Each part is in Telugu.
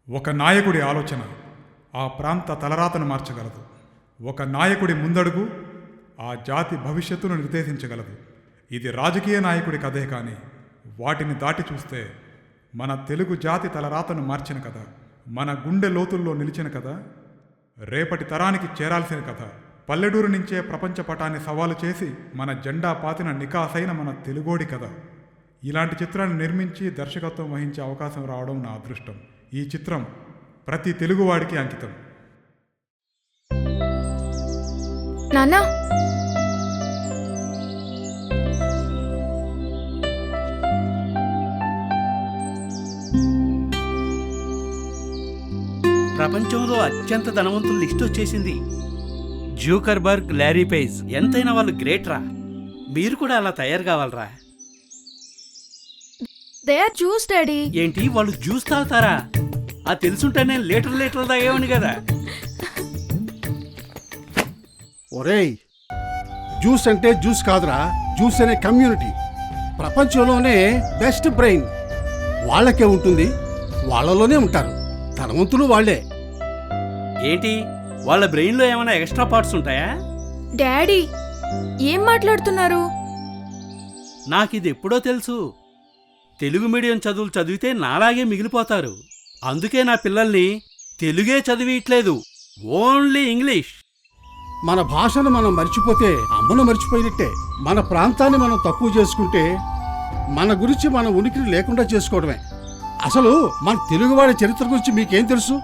ఒక నాయకుడి ఆలోచన ఆ ప్రాంత తలరాతను మార్చగలదు. ఒక నాయకుడి ముందడుగు ఆ జాతి భవిష్యత్తును నిర్దేశించగలదు. ఇది రాజకీయ నాయకుడి కథే కానీ వాటిని దాటి చూస్తే మన తెలుగు జాతి తలరాతను మార్చిన కథ, మన గుండె లోతుల్లో నిలిచిన కథ, రేపటి తరానికి చేరాల్సిన కథ, పల్లెటూరు నుంచే ప్రపంచ పటాన్ని సవాలు చేసి మన జెండా పాతిన నికాసైన మన తెలుగోడి కథ. ఇలాంటి చిత్రాన్ని నిర్మించి దర్శకత్వం వహించే అవకాశం రావడం నా అదృష్టం. ఈ చిత్రం ప్రతి తెలుగువాడికి అంకితం. నాన్నా, ప్రపంచంలో అత్యంత ధనవంతుల లిస్ట్ వచ్చేసింది. జూకర్బర్గ్, లారీ పేజ్, ఎంతైనా వాళ్ళు గ్రేట్ రా. మీరు కూడా అలా తయారు కావాలరా. They are Jews daddy. ఏంటి వాళ్ళు జ్యూస్ తాగుతారా? అది తెలుసుంటే నేను లీటర్లు తాగేవాడిని కదా. ఒరేయ్, జ్యూస్ అంటే జ్యూస్ కాదురా, జ్యూస్ అనే కమ్యూనిటీ ప్రపంచంలోనే బెస్ట్ బ్రెయిన్ వాళ్ళకే ఉంటుంది, వాళ్ళలోనే ఉంటారు. ధనవంతులు వాళ్లే. ఏంటి వాళ్ళ బ్రెయిన్లో ఏమైనా ఎక్స్ట్రా పార్ట్స్ ఉంటాయా? డాడీ ఏం మాట్లాడుతున్నారు? నాకు ఇది ఎప్పుడో తెలుసు. తెలుగు మీడియం చదువులు చదివితే నాలాగే మిగిలిపోతారు. అందుకే నా పిల్లల్ని తెలుగే చదివిట్లేదు, ఓన్లీ ఇంగ్లీష్. మన భాషను మనం మర్చిపోతే అమ్మను మర్చిపోయినట్టే. మన ప్రాంతాన్ని మనం తక్కువ చేసుకుంటే మన గురించి మన ఉనికిని లేకుండా చేసుకోవడమే. అసలు మన తెలుగువాడి చరిత్ర గురించి మీకేం తెలుసు?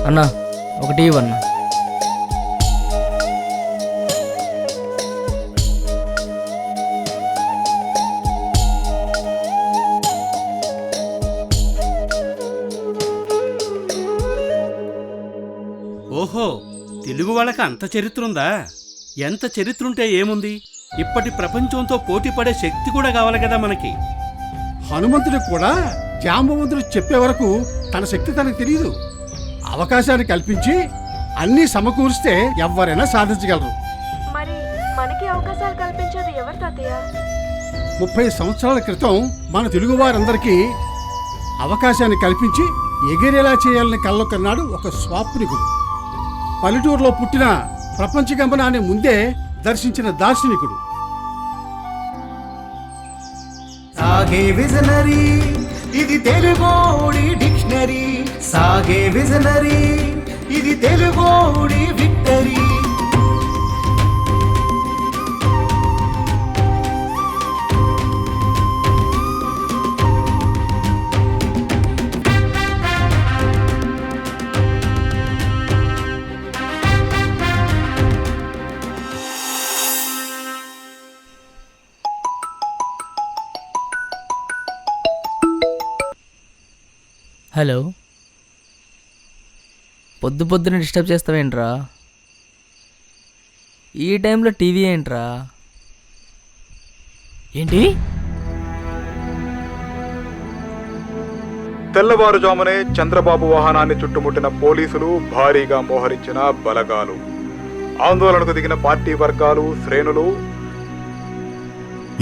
అన్నా ఒకటి ఇవ్వన్నా. ఓహో, తెలుగు వాళ్ళకి అంత చరిత్ర ఉందా? ఎంత చరిత్ర ఉంటే ఏముంది, ఇప్పటి ప్రపంచంతో పోటీ పడే శక్తి కూడా కావాలి కదా మనకి. హనుమంతుడికి కూడా జాంబవంతుడు చెప్పే వరకు తన శక్తి తనకు తెలియదు. అవకాశాన్ని కల్పించి అన్నీ సమకూరిస్తే ఎవరైనా సాధించగలరు. మరి మనకి అవకాశాలు కల్పించేది ఎవరు తాతయ్య? 30 సంవత్సరాల క్రితం మన తెలుగు వారందరికీ అవకాశాన్ని కల్పించి ఎగిరేలా చేయాలని కల్లో కన్నాడు ఒక స్వాప్నికుడు. పల్లెటూరులో పుట్టిన ప్రపంచ గమనాన్ని ముందే దర్శించిన దార్శనికుడు. సాగే విజనరీ ఇది తెలుగోడి డిక్షనరీ, సాగే విజనరీ ఇది తెలుగోడి విక్టరీ. హలో, పొద్దున డిస్టర్బ్ చేస్తావేంట్రా? ఈ టైంలో టీవీ ఏంట్రా? ఏంటి? తెల్లవారుజామునే చంద్రబాబు వాహనాన్ని చుట్టుముట్టిన పోలీసులు, భారీగా మోహరించిన బలగాలు, ఆందోళనకు దిగిన పార్టీ వర్గాలు, శ్రేణులు.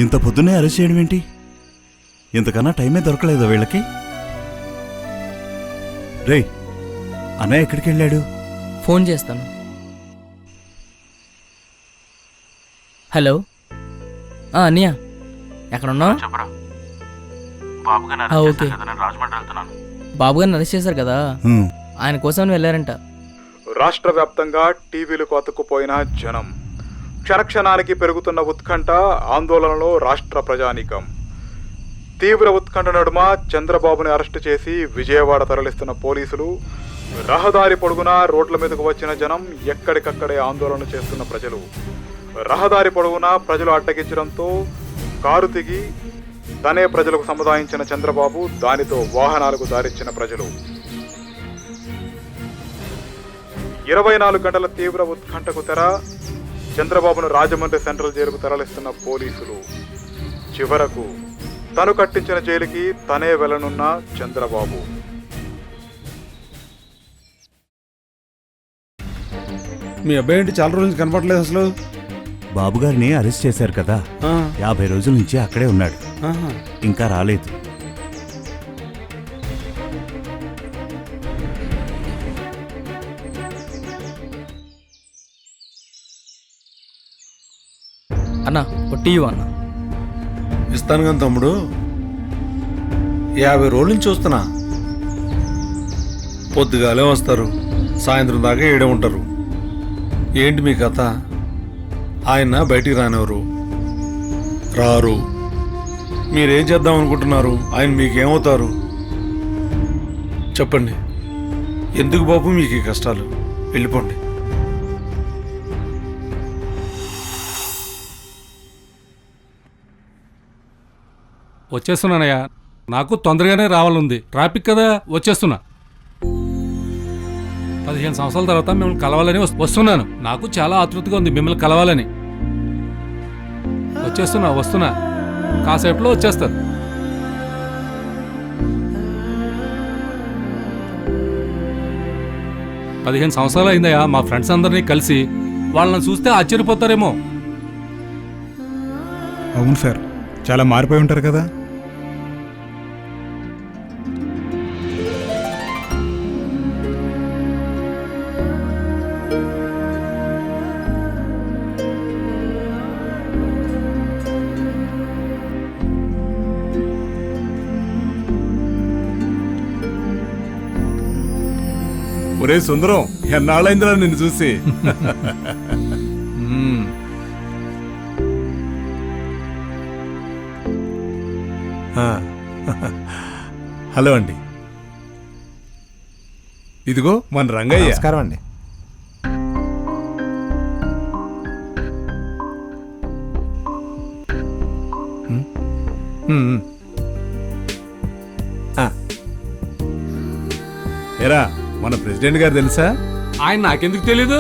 ఇంత పొద్దున్నే అరెస్ట్ చేయడం ఏంటి? ఇంతకన్నా టైమే దొరకలేదా వీళ్ళకి? రేయ్, అన్నయ్య ఎక్కడికి వెళ్ళాడు? ఫోన్ చేస్తాను. హలో, అన్నయ్య ఎక్కడున్నా? ఓకే, బాబు గారిని అరెస్ట్ చేశారు కదా, హ్మ్. ఆయన కోసం వెళ్ళారంట. రాష్ట్ర వ్యాప్తంగా టీవీలకు అతుక్కుపోయిన జనం, క్షణక్షణానికి పెరుగుతున్న ఉత్కంఠ, ఆందోళనలో రాష్ట్ర ప్రజానీకం. తీవ్ర ఉత్కంఠ నడుమ చంద్రబాబుని అరెస్టు చేసి విజయవాడ తరలిస్తున్న పోలీసులు, రహదారి పొడుగునా రోడ్ల మీదకు వచ్చిన జనం, ఎక్కడికక్కడే ఆందోళన చేస్తున్న ప్రజలు. రహదారి పొడుగునా ప్రజలు అడ్డగించడంతో కారు దిగి తనే ప్రజలకు సముదాయించిన చంద్రబాబు, దానితో వాహనాలకు దారిచ్చిన ప్రజలు. 24 గంటల తీవ్ర ఉత్కంఠకు తెర. చంద్రబాబును రాజమండ్రి సెంట్రల్ జైలుకు తరలిస్తున్న పోలీసులు. చివరకు తను కట్టించిన జైలుకి తనే వెళ్లనున్న చంద్రబాబు. మీ అబ్బాయి ఏంటి చాలా రోజులు నుంచి కనపడలేదు అసలు? బాబుగారిని అరెస్ట్ చేశారు కదా, 50 రోజుల నుంచి అక్కడే ఉన్నాడు, ఇంకా రాలేదు. అన్నా ఒక టీవీ అన్న. ఇస్తాను కానీ తమ్ముడు, 50 రోజుల నుంచి చూస్తున్నా. పొద్దుగాలే వస్తారు, సాయంత్రం దాకా ఏడే ఉంటారు. ఏంటి మీ కథ? ఆయన బయటికి రానివ్వరు, రారు. మీరేం చేద్దాం అనుకుంటున్నారు? ఆయన మీకేమవుతారు చెప్పండి. ఎందుకు బాబు మీకు ఈ కష్టాలు? వెళ్ళిపోండి. వచ్చేస్తున్నానయ్యా, నాకు తొందరగానే రావాలంది, ట్రాఫిక్ కదా, వచ్చేస్తున్నా. 15 సంవత్సరాల తర్వాత మిమ్మల్ని కలవాలని వస్తున్నాను. నాకు చాలా ఆతృతగా ఉంది మిమ్మల్ని కలవాలని. వస్తున్నా, కాసేపులో వచ్చేస్తాను. పదిహేను సంవత్సరాలు అయిందయ్యా మా ఫ్రెండ్స్ అందరినీ కలిసి. వాళ్ళని చూస్తే ఆశ్చర్యపోతారేమో. అవును సార్, చాలా మారిపోయి ఉంటారు కదా. ఒరే సుందరం, ఎన్నాళ్ళైందిరా నిన్ను చూసి. హలో అండి, ఇదిగో మన రంగయ్య. నమస్కారం అండి. ఏరా, మన ప్రెసిడెంట్ గారు తెలుసా? ఆయన నాకెందుకు తెలీదు?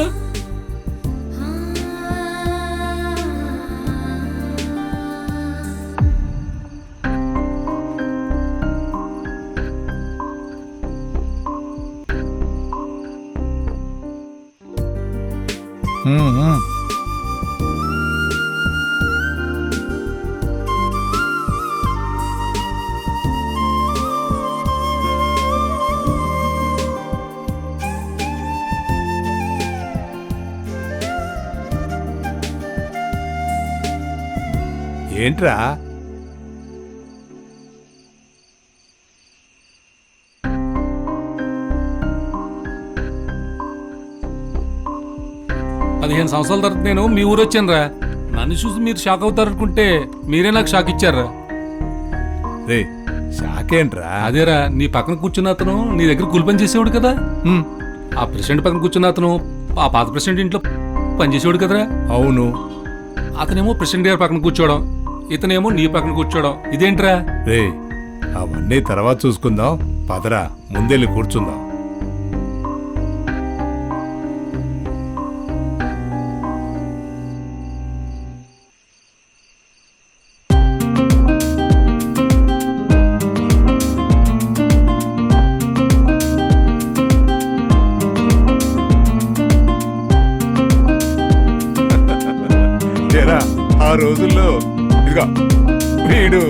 ఏంట్రా పదిహేను సంవత్సరాల తర్వాత నేను మీ ఊరు వచ్చానురా. నన్ను చూసి మీరు షాక్ అవుతారనుకుంటే మీరే నాకు షాక్ ఇచ్చారా? రే షాకేంట్రా? అదేరా, నీ పక్కన కూర్చున్న అతను నీ దగ్గర కూలి పని చేసేవాడు కదా. ఆ ప్రెసిడెంట్ పక్కన కూర్చున్న అతను ఆ పాత ప్రెసిడెంట్ ఇంట్లో పనిచేసేవాడు కదరా. అవును. అతనేమో ప్రెసిడెంట్ గారి పక్కన కూర్చోవడం, ఇతనేమో నీ పక్కన కూర్చోవడం, ఇదేంట్రా? రే అవన్నీ తర్వాత చూసుకుందాం, పదరా ముందెళ్ళి కూర్చుందాం. ఆ రోజుల్లో ఇదిగా వీడు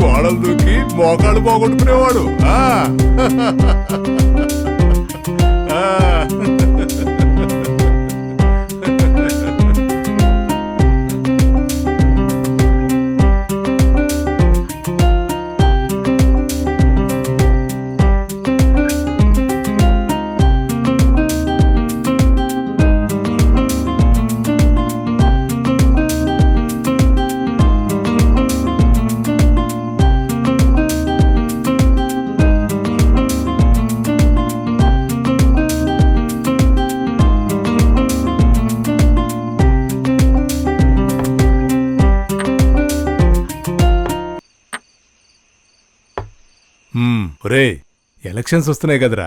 గోడలు దూకి మోకాళ్ళు పోగొట్టుకునేవాడు. ఒరే ఎలక్షన్స్ వస్తున్నాయి కదరా,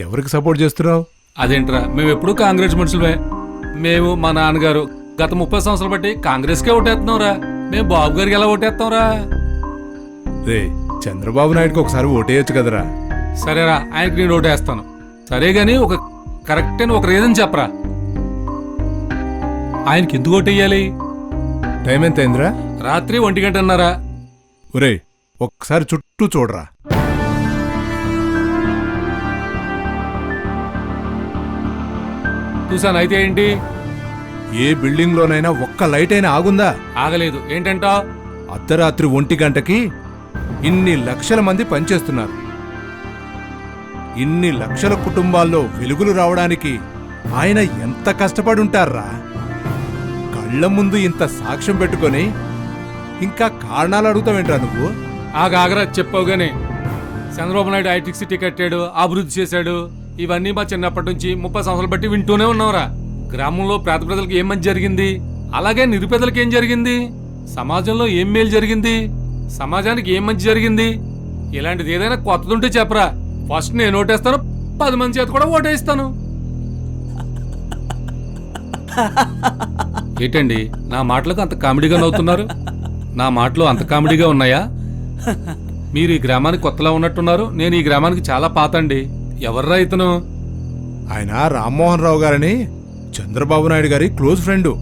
ఎవరికి సపోర్ట్ చేస్తున్నావు? అదేంట్రా, మేము ఎప్పుడు కాంగ్రెస్ మనుషులమే. మేము మా నాన్నగారు గత 30 సంవత్సరాలు బట్టి కాంగ్రెస్కే ఓటేస్తున్నాంరా. మేము బాబు గారికి ఎలా ఓటేస్తాంరా? రే చంద్రబాబు నాయుడుకి ఒకసారి ఓటేయచ్చు కదరా. సరేరా, ఆయనకి నేను ఓటేస్తాను. సరే గాని ఒక కరెక్ట్ అని ఒక రీజన్ చెప్పరా. ఆయనకి ఎందుకు ఓటేయాలి? టైం ఎంత అయిందిరా? రాత్రి 1 గంటన్నరా. ఒరే ఒక్కసారి చుట్టూ చూడరా. చూసాను, అయితే ఏంటి? ఏ బిల్డింగ్ లోనైనా ఒక్క లైట్ అయినా ఆగుందా? ఆగలేదు. ఏంటంటా? అర్ధరాత్రి 1 గంటకి ఇన్ని లక్షల మంది పనిచేస్తున్నారు. ఇన్ని లక్షల కుటుంబాల్లో వెలుగులు రావడానికి ఆయన ఎంత కష్టపడి ఉంటారా? కళ్ళ ముందు ఇంత సాక్ష్యం పెట్టుకొని ఇంకా కారణాలు అడుగుతావేంట్రా నువ్వు? ఆగరా, చెప్పావుగానే. చంద్రబాబు నాయుడు ఐటీ సిటీ కట్టాడు, అభివృద్ధి చేశాడు, ఇవన్నీ మా చిన్నప్పటి నుంచి 30 సంవత్సరాలు బట్టి వింటూనే ఉన్నావురా. గ్రామంలో పేద ప్రజలకు ఏం మంచి జరిగింది, అలాగే నిరుపేదలకు ఏం జరిగింది, సమాజంలో ఏం మేలు జరిగింది, సమాజానికి ఏం మంచి జరిగింది, ఇలాంటిది ఏదైనా కొత్తదుంటే చెప్పరా. ఫస్ట్ నేను ఓటేస్తాను, 10 మంది చేత కూడా ఓటేస్తాను. ఏంటండి నా మాటలకు అంత కామెడీగా నవ్వుతున్నారు? నా మాటలు అంత కామెడీగా ఉన్నాయా? మీరు ఈ గ్రామానికి కొత్తలా ఉన్నట్టున్నారు. నేను ఈ గ్రామానికి చాలా పాత అండి. ఎవర్రా ఇతను? ఆయన రామ్మోహన్ రావు గారని చంద్రబాబు నాయుడు గారి క్లోజ్ ఫ్రెండు.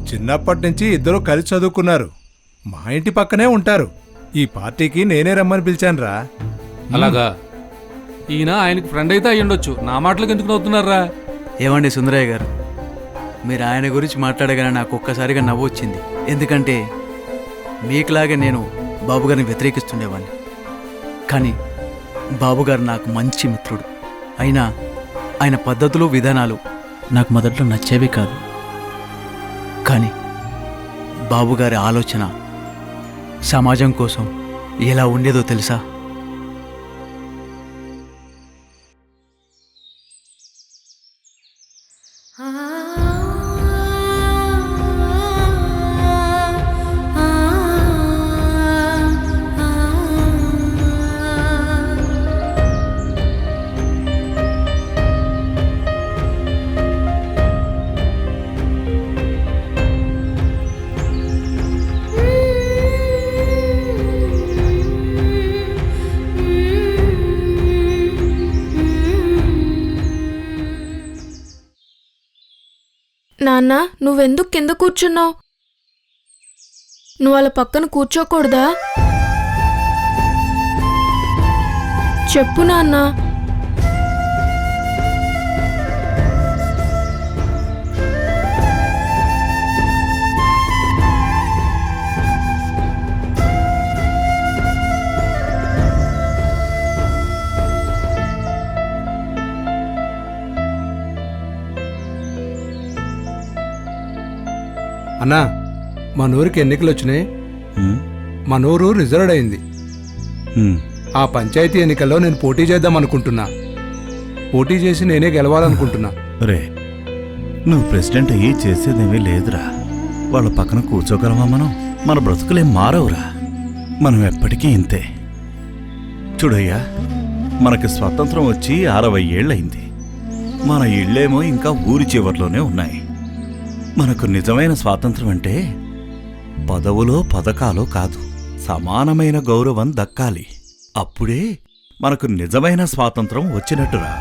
చిన్నప్పటి నుంచి ఇద్దరు కలిసి చదువుకున్నారు. మా ఇంటి పక్కనే ఉంటారు. ఈ పార్టీకి నేనే రమ్మని పిలిచానురా. అలాగా? ఈయన ఆయనకు ఫ్రెండ్ అయితే అయ్యుండొచ్చు. నా మాటలకు ఎందుకు నవ్వుతున్నారా? ఏమండి సుందరయ్య గారు, మీరు ఆయన గురించి మాట్లాడగానే నాకు ఒక్కసారిగా నవ్వు వచ్చింది. ఎందుకంటే మీకులాగే నేను బాబుగారిని వ్యతిరేకిస్తుండేవాడిని. కానీ బాబుగారు నాకు మంచి మిత్రుడు. అయినా ఆయన పద్ధతులు విధానాలు నాకు మొదట్లో నచ్చేవి కాదు. కానీ బాబుగారి ఆలోచన సమాజం కోసం ఎలా ఉండేదో తెలుసా? నాన్న నువ్వెందుకు కింద కూర్చున్నావు? నువ్వు వాళ్ళ పక్కన కూర్చోకూడదా? చెప్పు నాన్న. అన్నా మన ఊరికి ఎన్నికలు వచ్చినాయి. ఉమ్, మన ఊరు రిజర్వ్డ్ అయింది. ఉమ్. ఆ పంచాయతీ ఎన్నికల్లో నేను పోటీ చేద్దాం అనుకుంటున్నా. పోటీ చేసి నేనే గెలవాలనుకుంటున్నా. రే, నువ్వు ప్రెసిడెంట్ అయ్యి చేసేదేమీ లేదురా. వాళ్ళ పక్కన కూర్చోగలమా మనం? మన బ్రతుకులేం మారవురా. మనం ఎప్పటికీ ఇంతే. చూడయ్యా, మనకి స్వాతంత్రం వచ్చి 60 ఏళ్ళయింది. మన ఇళ్ళేమో ఇంకా ఊరి చివర్లోనే ఉన్నాయి. మనకు నిజమైన స్వాతంత్రం అంటే పదవులో పథకాలో కాదు, సమానమైన గౌరవం దక్కాలి. అప్పుడే మనకు నిజమైన స్వాతంత్రం వచ్చినట్టురా.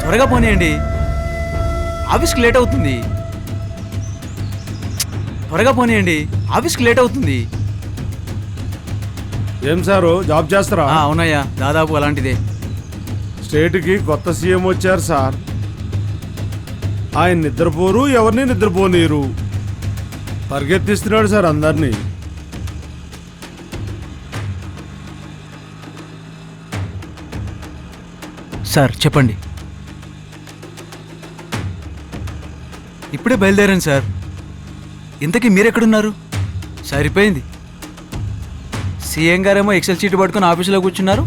త్వరగా పోనీయండి, ఆఫీస్కి లేట్ అవుతుంది. త్వరగా పోనీయండి, ఆఫీస్కి లేట్ అవుతుంది. ఏం సారు జాబ్ చేస్తారా? అవునయ్యా, దాదాపు అలాంటిదే. స్టేట్కి కొత్త సీఎం వచ్చారు సార్. ఆయన నిద్రపోరు, ఎవరిని నిద్రపోనీరు. పరిగెత్తిస్తున్నాడు సార్ అందరినీ. సార్ చెప్పండి. ఇప్పుడే బయలుదేరాను సార్. ఇంతకీ మీరెక్కడున్నారు? సరిపోయింది. సీఎం గారేమో ఎక్సెల్ షీట్ పట్టుకుని ఆఫీసులో కూర్చున్నారు,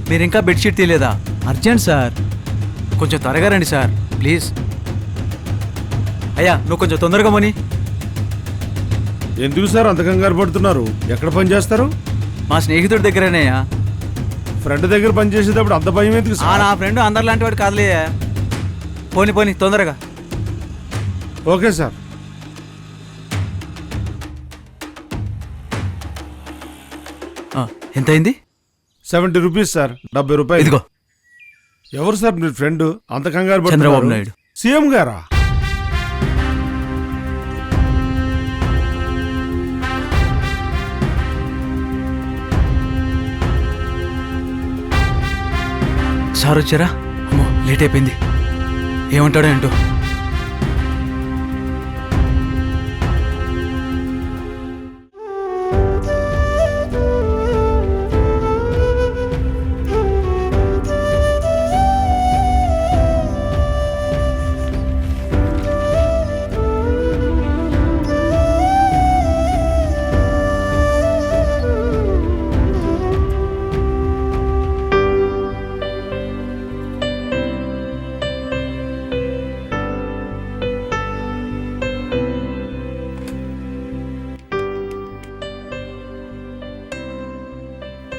మీరు ఇంకా బెడ్షీట్ తీయలేదా? అర్జెంట్ సార్, కొంచెం త్వరగా రండి సార్ ప్లీజ్. అయ్యా నువ్వు కొంచెం తొందరగా పోనీ. ఎందుకు సార్ అంత కంగారు పడుతున్నారు? ఎక్కడ పని చేస్తారు? మా స్నేహితుడి దగ్గరేనయ్యా. ఫ్రెండ్ దగ్గర పని చేసేటప్పుడు అంత భయం ఎందుకు సార్? నా ఫ్రెండ్ అందరిలాంటి వాడు కాదులే. పోనీ పోనీ తొందరగా. Okay sir. ఎంత అయింది? 70 రూపీస్ సార్. 70 రూపాయలు. ఇదిగో. ఎవరు సార్ మీ ఫ్రెండ్ అంత కంగారు పడుతున్నారు? చంద్రబాబు నాయుడు. సీఎం గారా? సార్ వచ్చారా? అమ్మో లేట్ అయిపోయింది. ఏమంటాడో ఏంటో.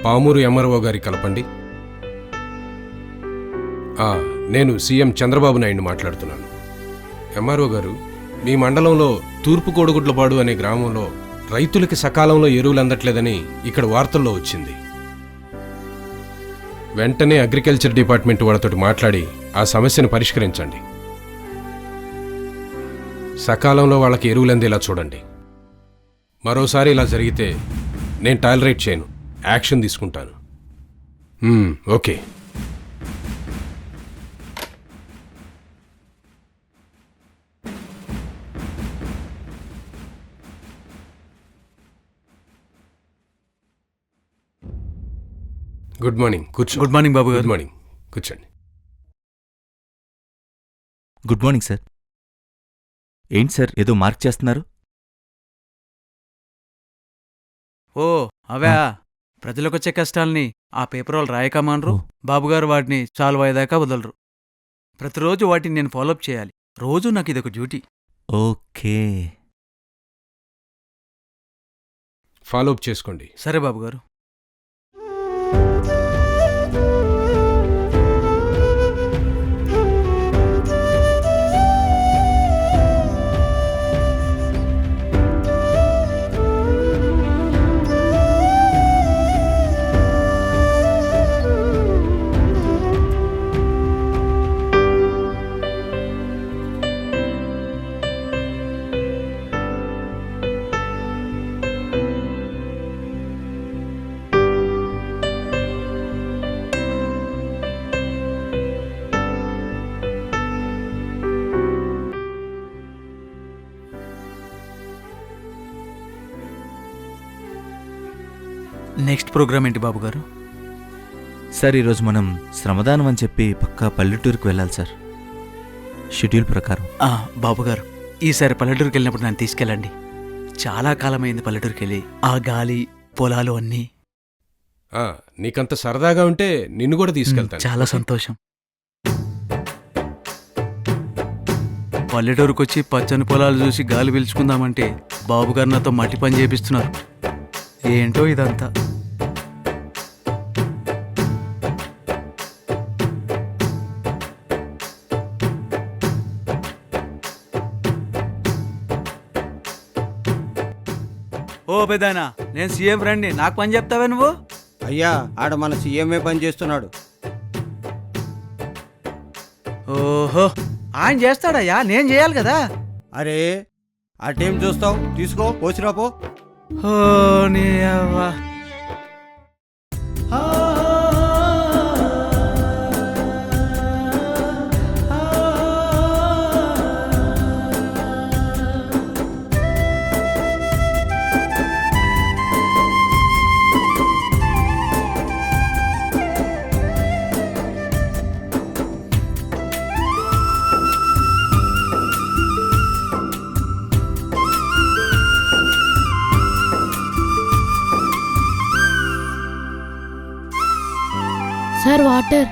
పామూరు ఎంఆర్ఓ గారి కలపండి. నేను సీఎం చంద్రబాబు నాయుడు మాట్లాడుతున్నాను. ఎంఆర్ఓ గారు, మీ మండలంలో తూర్పు కోడుగుడ్లపాడు అనే గ్రామంలో రైతులకి సకాలంలో ఎరువులు అందట్లేదని ఇక్కడ వార్తల్లో వచ్చింది. వెంటనే అగ్రికల్చర్ డిపార్ట్మెంట్ వాళ్ళతో మాట్లాడి ఆ సమస్యను పరిష్కరించండి. సకాలంలో వాళ్ళకి ఎరువులు అందేలా చూడండి. మరోసారి ఇలా జరిగితే నేను టాలరేట్ చేయను, యాక్షన్ తీసుకుంటాను. ఓకే. Good morning. కూర్చో. గుడ్ మార్నింగ్ బాబు గారు. గుడ్ మార్నింగ్, కూర్చోండి. Good morning sir. ఏంటి సార్ ఏదో మార్క్ చేస్తున్నారు? ఓ అవా, ప్రజలకొచ్చే కష్టాల్ని ఆ పేపర్ వాళ్ళు రాయకమానరు. బాబుగారు వాటిని చాలు అయ్యేదాకా వదలరు. ప్రతిరోజు వాటిని నేను ఫాలోఅప్ చేయాలి. రోజు నాకు ఇదొక డ్యూటీ. ఓకే, ఫాలోఅప్ చేసుకోండి. సరే బాబుగారు. నెక్స్ట్ ప్రోగ్రామ్ ఏంటి బాబు గారు? సార్ ఈరోజు మనం శ్రమదానం అని చెప్పి పక్కా పల్లెటూరుకు వెళ్ళాలి సార్, షెడ్యూల్ ప్రకారం. బాబు గారు, ఈసారి పల్లెటూరుకి వెళ్ళినప్పుడు నన్ను తీసుకెళ్ళండి. చాలా కాలమైంది పల్లెటూరుకి వెళ్ళి. ఆ గాలి, పొలాలు అన్నీ. నీకంత సరదాగా ఉంటే నిన్ను కూడా తీసుకెళ్తాను. చాలా సంతోషం. పల్లెటూరుకు వచ్చి పచ్చని పొలాలు చూసి గాలి పీల్చుకుందామంటే బాబుగారు నాతో మట్టి పని చేపిస్తున్నారు. ఏంటో ఇదంతా. ఓ పెదానా, నేను సీఎం ఫ్రెండ్ని, నాకు పని చెప్తావా నువ్వు? అయ్యా, ఆడ మన సీఎంఏ పని చేస్తున్నాడు. ఓహో, ఆయన చేస్తాడయ్యా, నేను చేయాలి కదా. అరే, అటేం చూస్తావు, తీసుకో, పోసిరాపో. ఓ నీ అవ్వ. Sir water.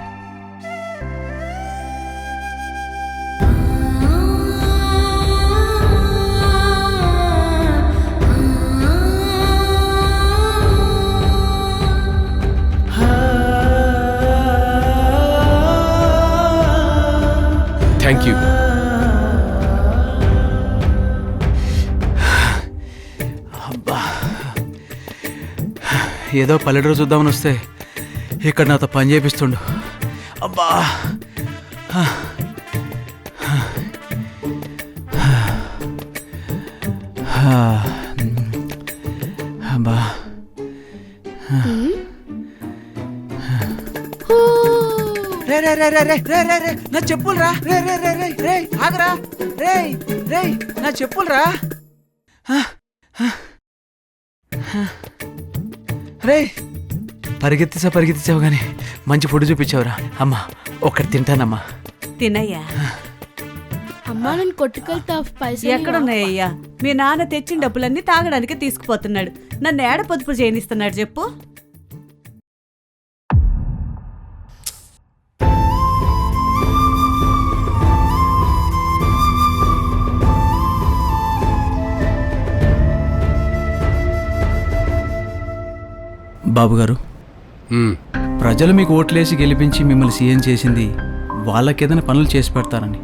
Thank you. ఏదో పల్లెటూరు చూద్దామని వస్తే ఇక్కడ నాతో పని చేపిస్తుండు. అబ్బా, అబ్బా. రే రే రే రే రే రే రే రే నా చెప్పులు రా. రే రే రే రే రే ఆగరా. రే రే నా చెప్పులు రా. రే పరిగెత్తిసావు కానీ మంచి ఫుడ్ చూపించావురా. అమ్మా, ఒక్కటి తింటానమ్మా. తినయ్యా. అమ్మా, నేను కొట్టుకెళ్తా. పైసలు ఎక్కడున్నాయ్యా? మీ నాన్న తెచ్చిన డబ్బులన్నీ తాగడానికి తీసుకుపోతున్నాడు. నన్ను ఏడ పొదుపు చేయనిస్తున్నాడు చెప్పు. బాబుగారు, ప్రజలు మీకు ఓట్లేసి గెలిపించి మిమ్మల్ని సీఎం చేసింది వాళ్ళకేదైనా పనులు చేసి పెడతారని.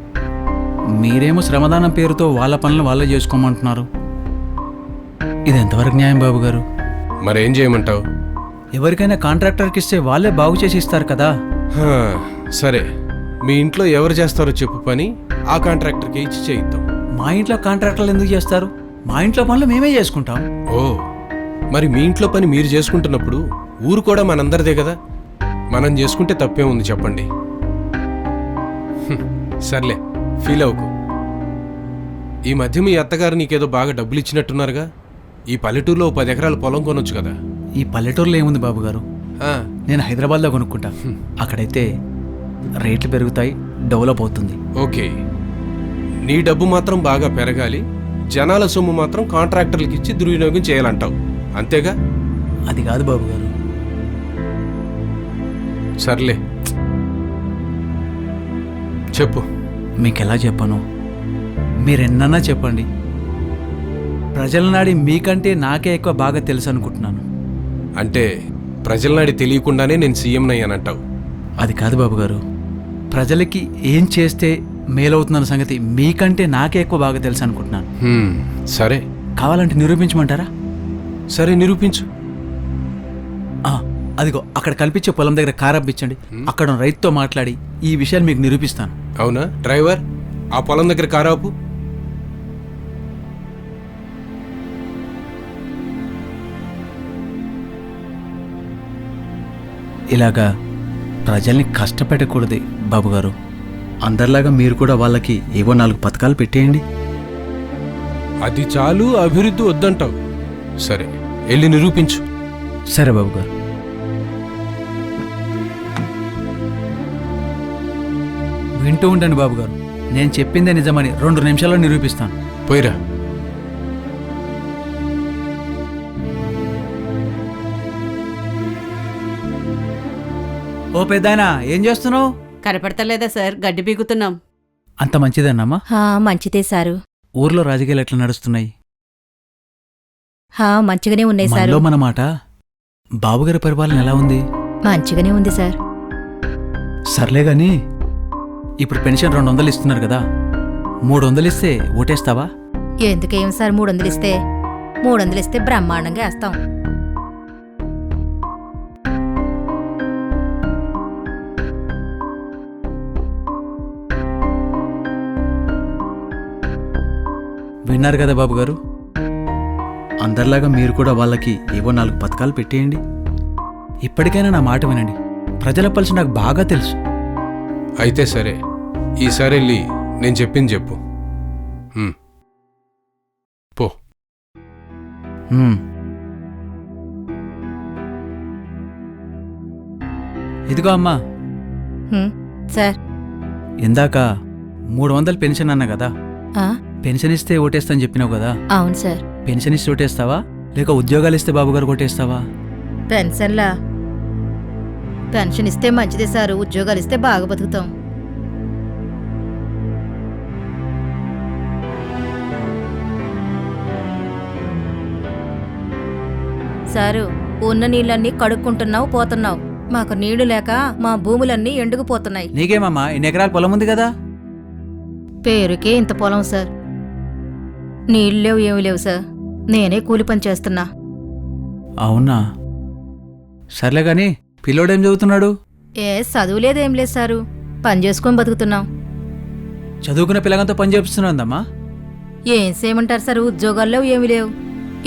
మీరేమో శ్రమదానం పేరుతో వాళ్ళ పనులు వాళ్ళే చేసుకోమంటున్నారు. ఇది ఎంతవరకు న్యాయం బాబుగారు? మరేం చేయమంటావు? ఎవరికైనా కాంట్రాక్టర్కి ఇస్తే వాళ్ళే బాగు చేసి ఇస్తారు కదా. సరే, మీ ఇంట్లో ఎవరు చేస్తారో చెప్పు పని, ఆ కాంట్రాక్టర్కి ఇచ్చి చేయిద్దాం. మా ఇంట్లో కాంట్రాక్టర్లు ఎందుకు చేస్తారు? మా ఇంట్లో పనులు మేమే చేసుకుంటాం. ఓ, మరి మీ ఇంట్లో పని మీరు చేసుకుంటున్నప్పుడు ఊరు కూడా మనందరిదే కదా, మనం చేసుకుంటే తప్పే ఉంది చెప్పండి. సర్లే, ఫీల్ అవ్వకు. ఈ మధ్య మీ అత్తగారు నీకేదో బాగా డబ్బులు ఇచ్చినట్టున్నారుగా. ఈ పల్లెటూరులో 10 ఎకరాల పొలం కొనొచ్చు కదా. ఈ పల్లెటూరులో ఏముంది బాబుగారు, నేను హైదరాబాద్లో కొనుక్కుంటా. అక్కడైతే రేట్లు పెరుగుతాయి, డెవలప్ అవుతుంది. ఓకే, నీ డబ్బు మాత్రం బాగా పెరగాలి, జనాల సొమ్ము మాత్రం కాంట్రాక్టర్లకి ఇచ్చి దుర్వినియోగం చేయాలంటావు, అంతేగా? అది కాదు బాబుగారు. సర్లే చెప్పు. మీకెలా చెప్పను? మీరెన్నన్నా చెప్పండి. ప్రజల నాడి మీకంటే నాకే ఎక్కువ బాగా తెలుసు అనుకుంటున్నాను. అంటే ప్రజల నాడి తెలియకుండానే నేను సీఎం అయ్యానంటావు? అది కాదు బాబుగారు, ప్రజలకి ఏం చేస్తే మేలవుతుందన్న సంగతి మీకంటే నాకే ఎక్కువ బాగా తెలుసు అనుకుంటున్నాను. సరే, కావాలంటే నిరూపించమంటారా? సరే, నిరూపించు. అదిగో అక్కడ కల్పించే పొలం దగ్గర కారు అప్పించండి. అక్కడ రైతుతో మాట్లాడి ఈ విషయాలు మీకు నిరూపిస్తాను. అవునా? డ్రైవర్, ఆ పొలం దగ్గర కారు ఆపు. ఇలాగా ప్రజల్ని కష్టపెట్టకూడదు బాబుగారు. అందరిలాగా మీరు కూడా వాళ్ళకి ఏవో 4 పథకాలు పెట్టేయండి. అది చాలు, అభివృద్ధి వద్దంటావు. సరే, వెళ్ళి నిరూపించు. సరే బాబు గారు. వింటూ ఉండండి బాబు గారు, నేను చెప్పిందే నిజమని 2 నిమిషాల్లో నిరూపిస్తాను. పోయిరా. ఓ పెద్దాయనా, ఏం చేస్తున్నావు? కనపడతలేదా సార్, గడ్డి పీకుతున్నాం. అంత మంచిదేనమ్మా? మంచిదే సారు. ఊర్లో రాజకీయాలు ఎట్లా నడుస్తున్నాయి? మంచిగానే ఉన్నాయి సారు. మనలో మన మాట, బాబుగారి పరిపాలన ఎలా ఉంది? మంచిగానే ఉంది సార్. సర్లే గాని, ఇప్పుడు పెన్షన్ 200 ఇస్తున్నారు కదా, 300 ఇస్తే ఓటేస్తావా? ఎందుకేం సార్ 300 ఇస్తే? 300 ఇస్తే బ్రహ్మాండంగా వేస్తాం. విన్నారు కదా బాబు గారు, అందరిలాగా మీరు కూడా వాళ్ళకి ఏవో 4 పథకాలు పెట్టేయండి. ఇప్పటికైనా నా మాట వినండి, ప్రజల పల్సి నాకు బాగా తెలుసు. అయితే సరే, ఈసారి వెళ్ళి నేను చెప్పింది చెప్పు. పో. ఇదిగో అమ్మా. సార్, ఇందాక 300 పెన్షన్ అన్నా కదా, పెన్షన్ ఇస్తే ఓటేస్తాను చెప్పినావు కదా. అవును సార్. పెన్షన్ ఇస్తే ఓటేస్తావా, లేక ఉద్యోగాలు ఇస్తే బాబుగారు ఓటేస్తావా? పెన్షన్ ఇస్తే మంచిదే సారు, ఉద్యోగాలు ఇస్తే బాగా బతుకుతాం. సారు, ఉన్న నీళ్ళన్నీ కడుక్కుంటున్నావు పోతున్నావు. మాకు నీళ్లు లేక మా భూములన్నీ ఎండుకుపోతున్నాయి. నీకేమమ్మా, 2 ఎకరాల పొలం ఉంది కదా. పేరుకే ఇంత పొలం సార్, నీళ్ళు లేవు ఏమి లేవు సార్. నేనే కూలి పని చేస్తున్నా. అవునా, సర్లే గాని పిల్లోడేం చదువుతున్నాడు? చదువు లేదేం లేదు సారు, పని చేసుకొని బతుకుతున్నాం. చదువుకున్న పిల్లగంతో పని చేపిస్తున్నాందమ్మా. ఏం చేయమంటారు సార్, ఉద్యోగాల్లో ఏమి లేవు.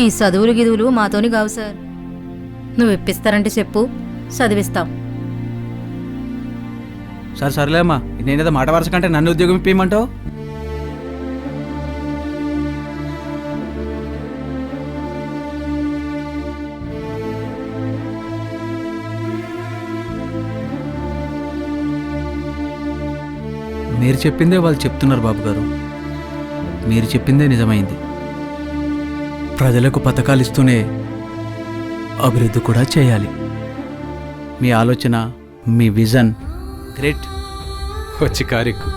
ఈ చదువులు గిదువులు మాతోని కావు సార్. నువ్వు ఇప్పిస్తారంటే చెప్పు, చదివిస్తాం. సర్లే అమ్మా, నేనేదో మాట వరుస కంటే నన్ను ఉద్యోగం ఇప్పేయమంటావు? మీరు చెప్పిందే వాళ్ళు చెప్తున్నారు బాబుగారు, మీరు చెప్పిందే నిజమైంది. ప్రజలకు పథకాలు ఇస్తూనే అభివృద్ధి కూడా చేయాలి. మీ ఆలోచన, మీ విజన్ గ్రేట్. వచ్చి కారెక్కు.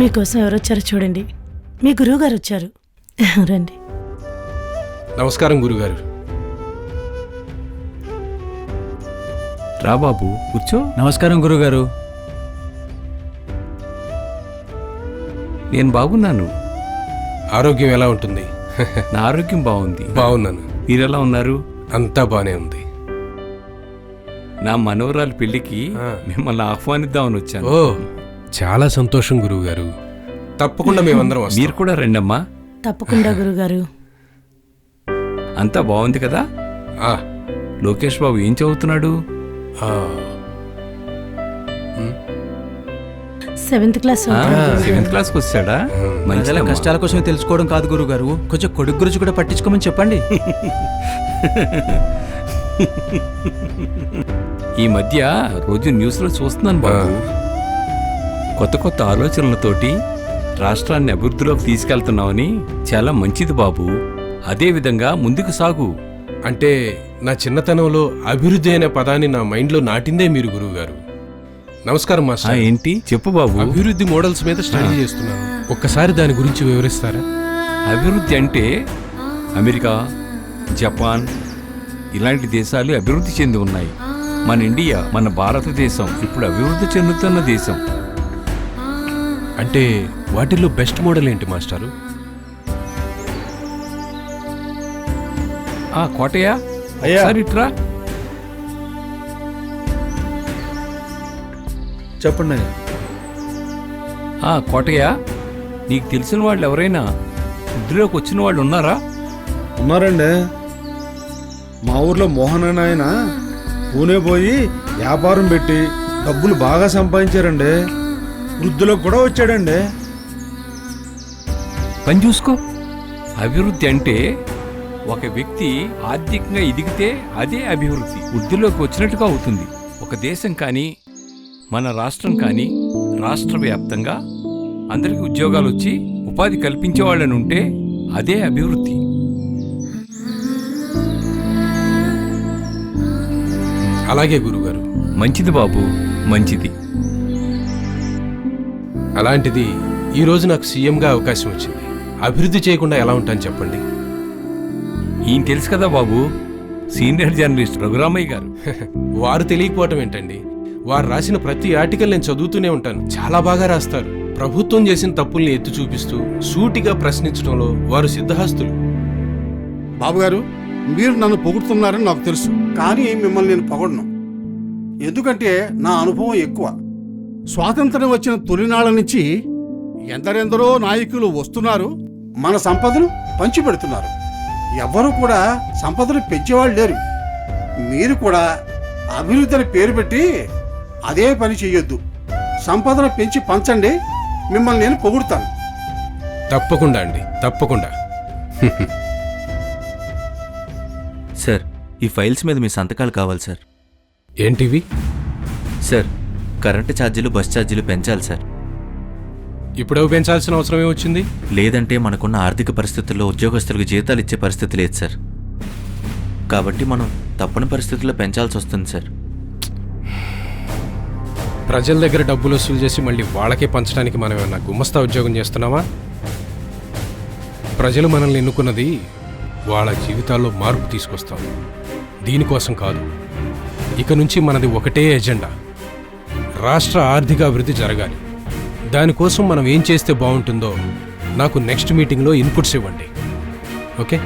మీకోసం ఎవరు వచ్చారో చూడండి, మీ గురువు గారు వచ్చారు. రండి. నమస్కారం గురుగారు. రా బాబు, కూర్చో. నమస్కారం గురుగారు. నేను బాగున్నాను. ఆరోగ్యం ఎలా ఉంటుంది? నా ఆరోగ్యం బాగుంది. బాగున్నాను. మీరెలా ఉన్నారు? అంతా బానే ఉంది. నా మనవరాలు పెళ్లికి మిమ్మల్ని ఆహ్వానిద్దామని వచ్చాను. ఓ, చాలా సంతోషం గురువుగారు. తప్పకుండా మేమందరం వస్తాం. మీరు కూడా రండమ్మా. తప్పకుండా గురుగారు. అంతా బాగుంది కదా? లోకేష్ బాబు ఏం చదువుతున్నాడు? 7th class. 7th క్లాస్కి వచ్చాడా? ప్రజల కష్టాల కోసమే తెలుసుకోవడం కాదు గురుగారు, కొంచెం కొడుకు గురించి కూడా పట్టించుకోమని చెప్పండి. ఈ మధ్య రోజు న్యూస్లో చూస్తున్నాను బాబు, కొత్త కొత్త ఆలోచనలతోటి రాష్ట్రాన్ని అభివృద్ధిలోకి తీసుకెళ్తున్నామని. చాలా మంచిది బాబు, అదే విధంగా ముందుకు సాగు. అంటే నా చిన్నతనంలో అభివృద్ధి అనే పదాన్ని నా మైండ్లో నాటిందే మీరు గురువుగారు. నమస్కారం మాస్టర్. ఏంటి చెప్పు బాబు. అభివృద్ధి మోడల్స్ మీద స్టడీ చేస్తున్నాను, ఒక్కసారి దాని గురించి వివరిస్తారా? అభివృద్ధి అంటే అమెరికా, జపాన్ ఇలాంటి దేశాలు అభివృద్ధి చెంది ఉన్నాయి. మన ఇండియా, మన భారతదేశం ఇప్పుడు అభివృద్ధి చెందుతున్న దేశం. అంటే వాటిల్లో బెస్ట్ మోడల్ ఏంటి మాస్టారు? కోటయ్య, సరే ఇట్రా. చెప్పండి. కోటయ్య, నీకు తెలిసిన వాళ్ళు ఎవరైనా వృద్ధిలోకి వచ్చిన వాళ్ళు ఉన్నారా? ఉన్నారండి. మా ఊర్లో మోహన్ అనే ఆయన పూణే పోయి వ్యాపారం పెట్టి డబ్బులు బాగా సంపాదించారండి. వృద్ధులకు కూడా వచ్చాడండి. పని చూసుకో. అభివృద్ధి అంటే ఒక వ్యక్తి ఆర్థికంగా ఎదిగితే అదే అభివృద్ధి. వృద్ధిలోకి వచ్చినట్టుగా అవుతుంది. ఒక దేశం కానీ మన రాష్ట్రం కానీ రాష్ట్ర వ్యాప్తంగా అందరికీ ఉద్యోగాలు వచ్చి ఉపాధి కల్పించే వాళ్ళని ఉంటే అదే అభివృద్ధి. అలాగే గురుగారు. మంచిది బాబు, మంచిది. అలాంటిది ఈరోజు నాకు సీఎంగా అవకాశం వచ్చింది. అభివృద్ధి చేయకుండా ఎలా ఉంటాను చెప్పండి? ఈయన తెలుసు కదా బాబు, సీనియర్ జర్నలిస్ట్ రఘురామయ్య గారు. వారు తెలియకపోవటం ఏంటండి? వారు రాసిన ప్రతి ఆర్టికల్ నేను చదువుతూనే ఉంటాను. చాలా బాగా రాస్తారు. ప్రభుత్వం చేసిన తప్పుల్ని ఎత్తి చూపిస్తూ సూటిగా ప్రశ్నించడంలో వారు సిద్ధహస్తులు. బాబుగారు, మీరు నన్ను పొగుడుతున్నారని నాకు తెలుసు, కానీ మిమ్మల్ని నేను పొగడను. ఎందుకంటే నా అనుభవం ఎక్కువ. స్వాతంత్రం వచ్చిన తొలినాళ్ల నుంచి ఎందరెందరో నాయకులు వస్తున్నారు, మన సంపదను పంచిపెడుతున్నారు. ఎవ్వరూ కూడా సంపదను పెంచేవాళ్ళు లేరు. మీరు కూడా అభివృద్ధి అని పేరు పెట్టి అదే పని చెయ్యొద్దు. సంపదను పెంచి పంచండి, మిమ్మల్ని నేను పొగుడుతాను. తప్పకుండా అండి, తప్పకుండా. సార్, ఈ ఫైల్స్ మీద మీ సంతకాలు కావాలి సార్. ఏంటివి? సార్, కరెంటు ఛార్జీలు, బస్ ఛార్జీలు పెంచాలి సార్. ఇప్పుడేవి పెంచాల్సిన అవసరం ఏమొచ్చింది? లేదంటే మనకున్న ఆర్థిక పరిస్థితుల్లో ఉద్యోగస్తులకు జీతాలు ఇచ్చే పరిస్థితి లేదు సార్. కాబట్టి మనం తప్పని పరిస్థితుల్లో పెంచాల్సి వస్తుంది సార్. ప్రజల దగ్గర డబ్బులు వసూలు చేసి మళ్ళీ వాళ్ళకే పంచడానికి మనం ఏమన్నా గుమస్తా ఉద్యోగం చేస్తున్నావా? ప్రజలు మనల్ని ఎన్నుకున్నది వాళ్ళ జీవితాల్లో మార్పు తీసుకొస్తాం, దీనికోసం కాదు. ఇక నుంచి మనది ఒకటే ఎజెండా, రాష్ట్ర ఆర్థిక అభివృద్ధి జరగాలి. దానికోసం మనం ఏం చేస్తే బాగుంటుందో నాకు నెక్స్ట్ మీటింగ్లో ఇన్పుట్స్ ఇవ్వండి. ఓకే?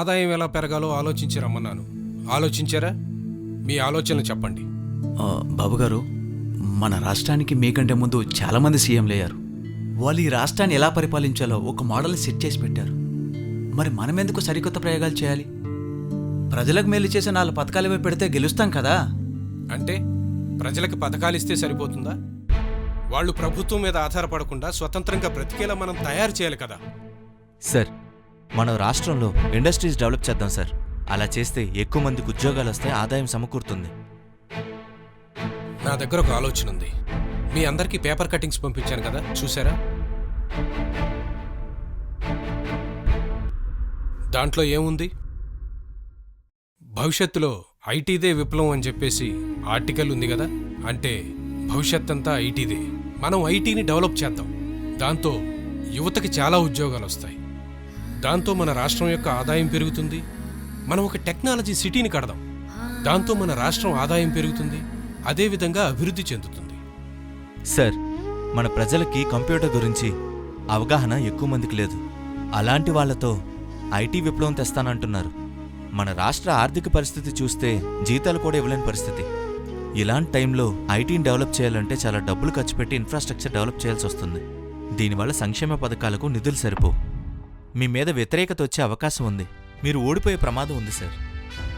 ఆదాయం ఎలా పెరగాలో ఆలోచించి రమ్మన్నాను. ఆలోచించారా? మీ ఆలోచనలు చెప్పండి. బాబుగారు, మన రాష్ట్రానికి మీకంటే ముందు చాలామంది సీఎంలు అయ్యారు. వాళ్ళు ఈ రాష్ట్రాన్ని ఎలా పరిపాలించాలో ఒక మోడల్ సెట్ చేసి పెట్టారు. మరి మనం ఎందుకు సరికొత్త ప్రయోగాలు చేయాలి? ప్రజలకు మేలు చేసే 4 పథకాలు ఇవి పెడితే గెలుస్తాం కదా. అంటే ప్రజలకు పథకాలు ఇస్తే సరిపోతుందా? వాళ్ళు ప్రభుత్వం మీద ఆధారపడకుండా స్వతంత్రంగా బ్రతికేలా మనం తయారు చేయాలి కదా. సార్, మనం రాష్ట్రంలో ఇండస్ట్రీస్ డెవలప్ చేద్దాం సార్. అలా చేస్తే ఎక్కువ మందికి ఉద్యోగాలు వస్తాయి, ఆదాయం సమకూరుతుంది. నా దగ్గర ఒక ఆలోచన ఉంది. మీ అందరికీ పేపర్ కటింగ్స్ పంపించాను కదా, చూసారా? దాంట్లో ఏముంది? భవిష్యత్తులో ఐటీదే విప్లవం అని చెప్పేసి ఆర్టికల్ ఉంది కదా. అంటే భవిష్యత్ అంతా ఐటీదే. మనం ఐటీని డెవలప్ చేద్దాం. దాంతో యువతకి చాలా ఉద్యోగాలు వస్తాయి. దాంతో మన రాష్ట్రం యొక్క ఆదాయం పెరుగుతుంది. మనం ఒక టెక్నాలజీ సిటీని కడదాం. దాంతో మన రాష్ట్రం ఆదాయం పెరుగుతుంది. అదేవిధంగా అభివృద్ధి చెందుతుంది. సార్, మన ప్రజలకి కంప్యూటర్ గురించి అవగాహన ఎక్కువ మందికి లేదు. అలాంటి వాళ్లతో ఐటీ విప్లవం తెస్తానంటున్నారు. మన రాష్ట్ర ఆర్థిక పరిస్థితి చూస్తే జీతాలు కూడా ఇవ్వలేని పరిస్థితి. ఇలాంటి టైంలో ఐటీని డెవలప్ చేయాలంటే చాలా డబ్బులు ఖర్చు పెట్టి ఇన్ఫ్రాస్ట్రక్చర్ డెవలప్ చేయాల్సి వస్తుంది. దీనివల్ల సంక్షేమ పథకాలకు నిధులు సరిపోవు. మీ మీద వ్యతిరేకత వచ్చే అవకాశం ఉంది. మీరు ఓడిపోయే ప్రమాదం ఉంది సార్.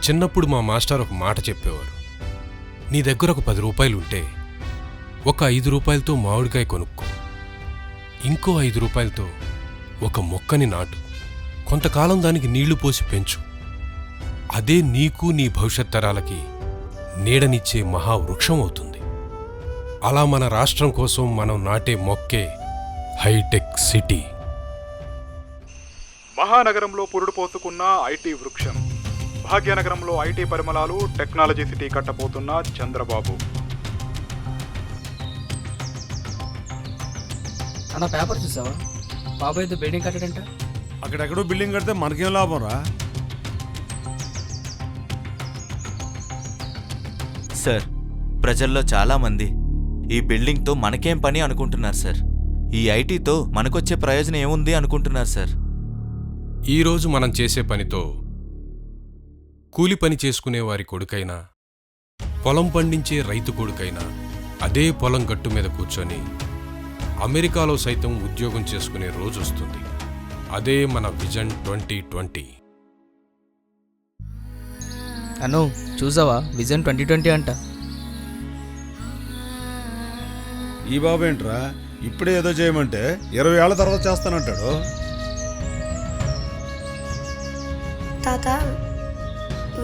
చిన్నప్పుడు మా మాస్టర్ ఒక మాట చెప్పేవారు. నీ దగ్గర ఒక 10 రూపాయలు ఉంటే ఒక 5 రూపాయలతో మామిడికాయ కొనుక్కో, ఇంకో 5 రూపాయలతో ఒక మొక్కని నాటు, కొంతకాలం దానికి నీళ్లు పోసి పెంచు. అదే నీకు నీ భవిష్యత్ తరాలకి నీడనిచ్చే మహావృక్షం అవుతుంది. అలా మన రాష్ట్రం కోసం మనం నాటే మొక్కే హైటెక్ సిటీ. మహానగరంలో పురుడు పోసుకున్న ఐటీ వృక్షం, భాగ్యనగరంలో ఐటీ పరిమళాలు, టెక్నాలజీ సిటీ కట్టబోతున్న చంద్రబాబు. అన్న పేపర్ చూసావా? బాబాయ్ ఏదో బిల్డింగ్ కట్టాడంట. అక్కడెక్కడో బిల్డింగ్ కడితే మనకేం లాభం రా? సార్, ప్రజల్లో చాలామంది ఈ బిల్డింగ్తో మనకేం పని అనుకుంటున్నారు సార్. ఈ ఐటీతో మనకొచ్చే ప్రయోజనం ఏముంది అనుకుంటున్నారు సార్. ఈరోజు మనం చేసే పనితో కూలి పని చేసుకునే వారి కొడుకైనా, పొలం పండించే రైతు కొడుకైనా అదే పొలం గట్టు మీద కూర్చొని అమెరికాలో సైతం ఉద్యోగం చేసుకునే రోజు వస్తుంది. అదే మన విజన్ 2020. అను చూసావా? విజన్ 2020 అంట. ఈ బాబు ఏంట్రా ఇప్పుడే ఏదో చేయమంటే 20 ఏళ్ల తర్వాత చేస్తానంటాడు. తాత,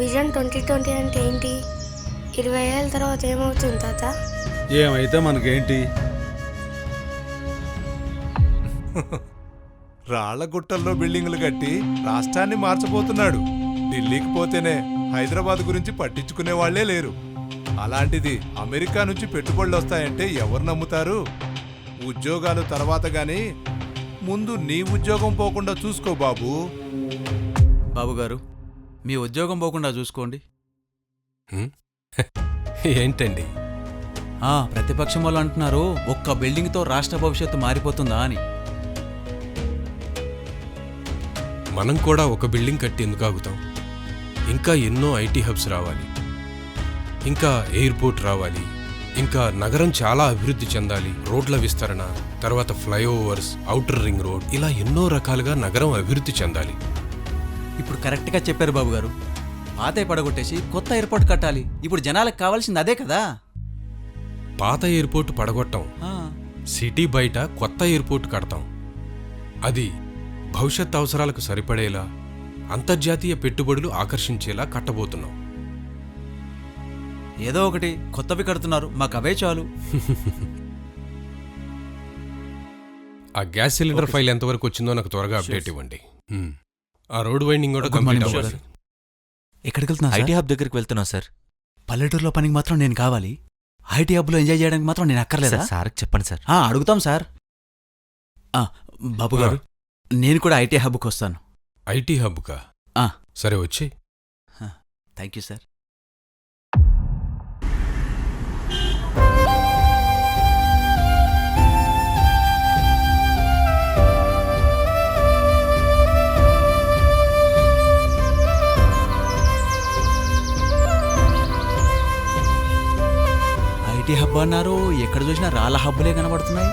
విజన్ 2020 అంటే ఏంటి? 20 ఏళ్ళ తర్వాత ఏమవుతుంది తాత? ఏమైతే మనకేంటి? రాళ్ల గుట్టల్లో బిల్డింగులు కట్టి రాష్ట్రాన్ని మార్చబోతున్నాడు. ఢిల్లీకి పోతేనే హైదరాబాద్ గురించి పట్టించుకునే వాళ్లే లేరు. అలాంటిది అమెరికా నుంచి పెట్టుబడులు వస్తాయంటే ఎవరు నమ్ముతారు? ఉద్యోగాలు తర్వాత గాని ముందు నీ ఉద్యోగం పోకుండా చూసుకో బాబు. బాబుగారు, మీ ఉద్యోగం పోకుండా చూసుకోండి. ఏంటండి? ప్రతిపక్షం వాళ్ళు అంటున్నారు ఒక్క బిల్డింగ్తో రాష్ట్ర భవిష్యత్తు మారిపోతుందా అని. మనం కూడా ఒక బిల్డింగ్ కట్టి ఎందుకు ఆగుతాం? ఇంకా ఎన్నో ఐటీ హబ్స్ రావాలి, ఇంకా ఎయిర్పోర్ట్ రావాలి, ఇంకా నగరం చాలా అభివృద్ధి చెందాలి. రోడ్ల విస్తరణ, తర్వాత ఫ్లైఓవర్స్, ఔటర్ రింగ్ రోడ్, ఇలా ఎన్నో రకాలుగా నగరం అభివృద్ధి చెందాలి. ఇప్పుడు కరెక్ట్గా చెప్పారు బాబుగారు. పాత పడగొట్టేసి కొత్త ఎయిర్పోర్ట్ కట్టాలి. ఇప్పుడు జనాలకు కావాల్సింది అదే కదా. పాత ఎయిర్పోర్ట్ పడగొట్టాం, సిటీ బయట కొత్త ఎయిర్పోర్ట్ కడతాం. అది భవిష్యత్ అవసరాలకు సరిపడేలా, అంతర్జాతీయ పెట్టుబడులు ఆకర్షించేలా కట్టబోతున్నాం. ఏదో ఒకటి కొత్తవి కడుతున్నారు, మాకు అవే చాలు. ఆ గ్యాస్ సిలిండర్ ఫైల్ ఎంతవరకు వచ్చిందో నాకు త్వరగా అప్డేట్ ఇవ్వండి. ఆ రోడ్ వైండింగ్ కూడా కంప్లీట్ అవ్వాలి. ఎక్కడికి వెళ్తున్నా? ఐటీ హబ్ దగ్గరికి వెళ్తున్నా సార్. పల్లెటూరులో పనికి మాత్రం నేను కావాలి, ఐటీ హబ్లో ఎంజాయ్ చేయడానికి మాత్రం నేను అక్కర్లేదా? సార్కి చెప్పండి సార్. అడుగుతాం సార్. బాబు గారు, నేను కూడా ఐటీ హబ్కి వస్తాను. ఐటీ హబ్కా? సరే వచ్చి. Thank you sir. IT hub అన్నారు, ఎక్కడ చూసినా రాళ్ళ హబ్బులే కనబడుతున్నాయి.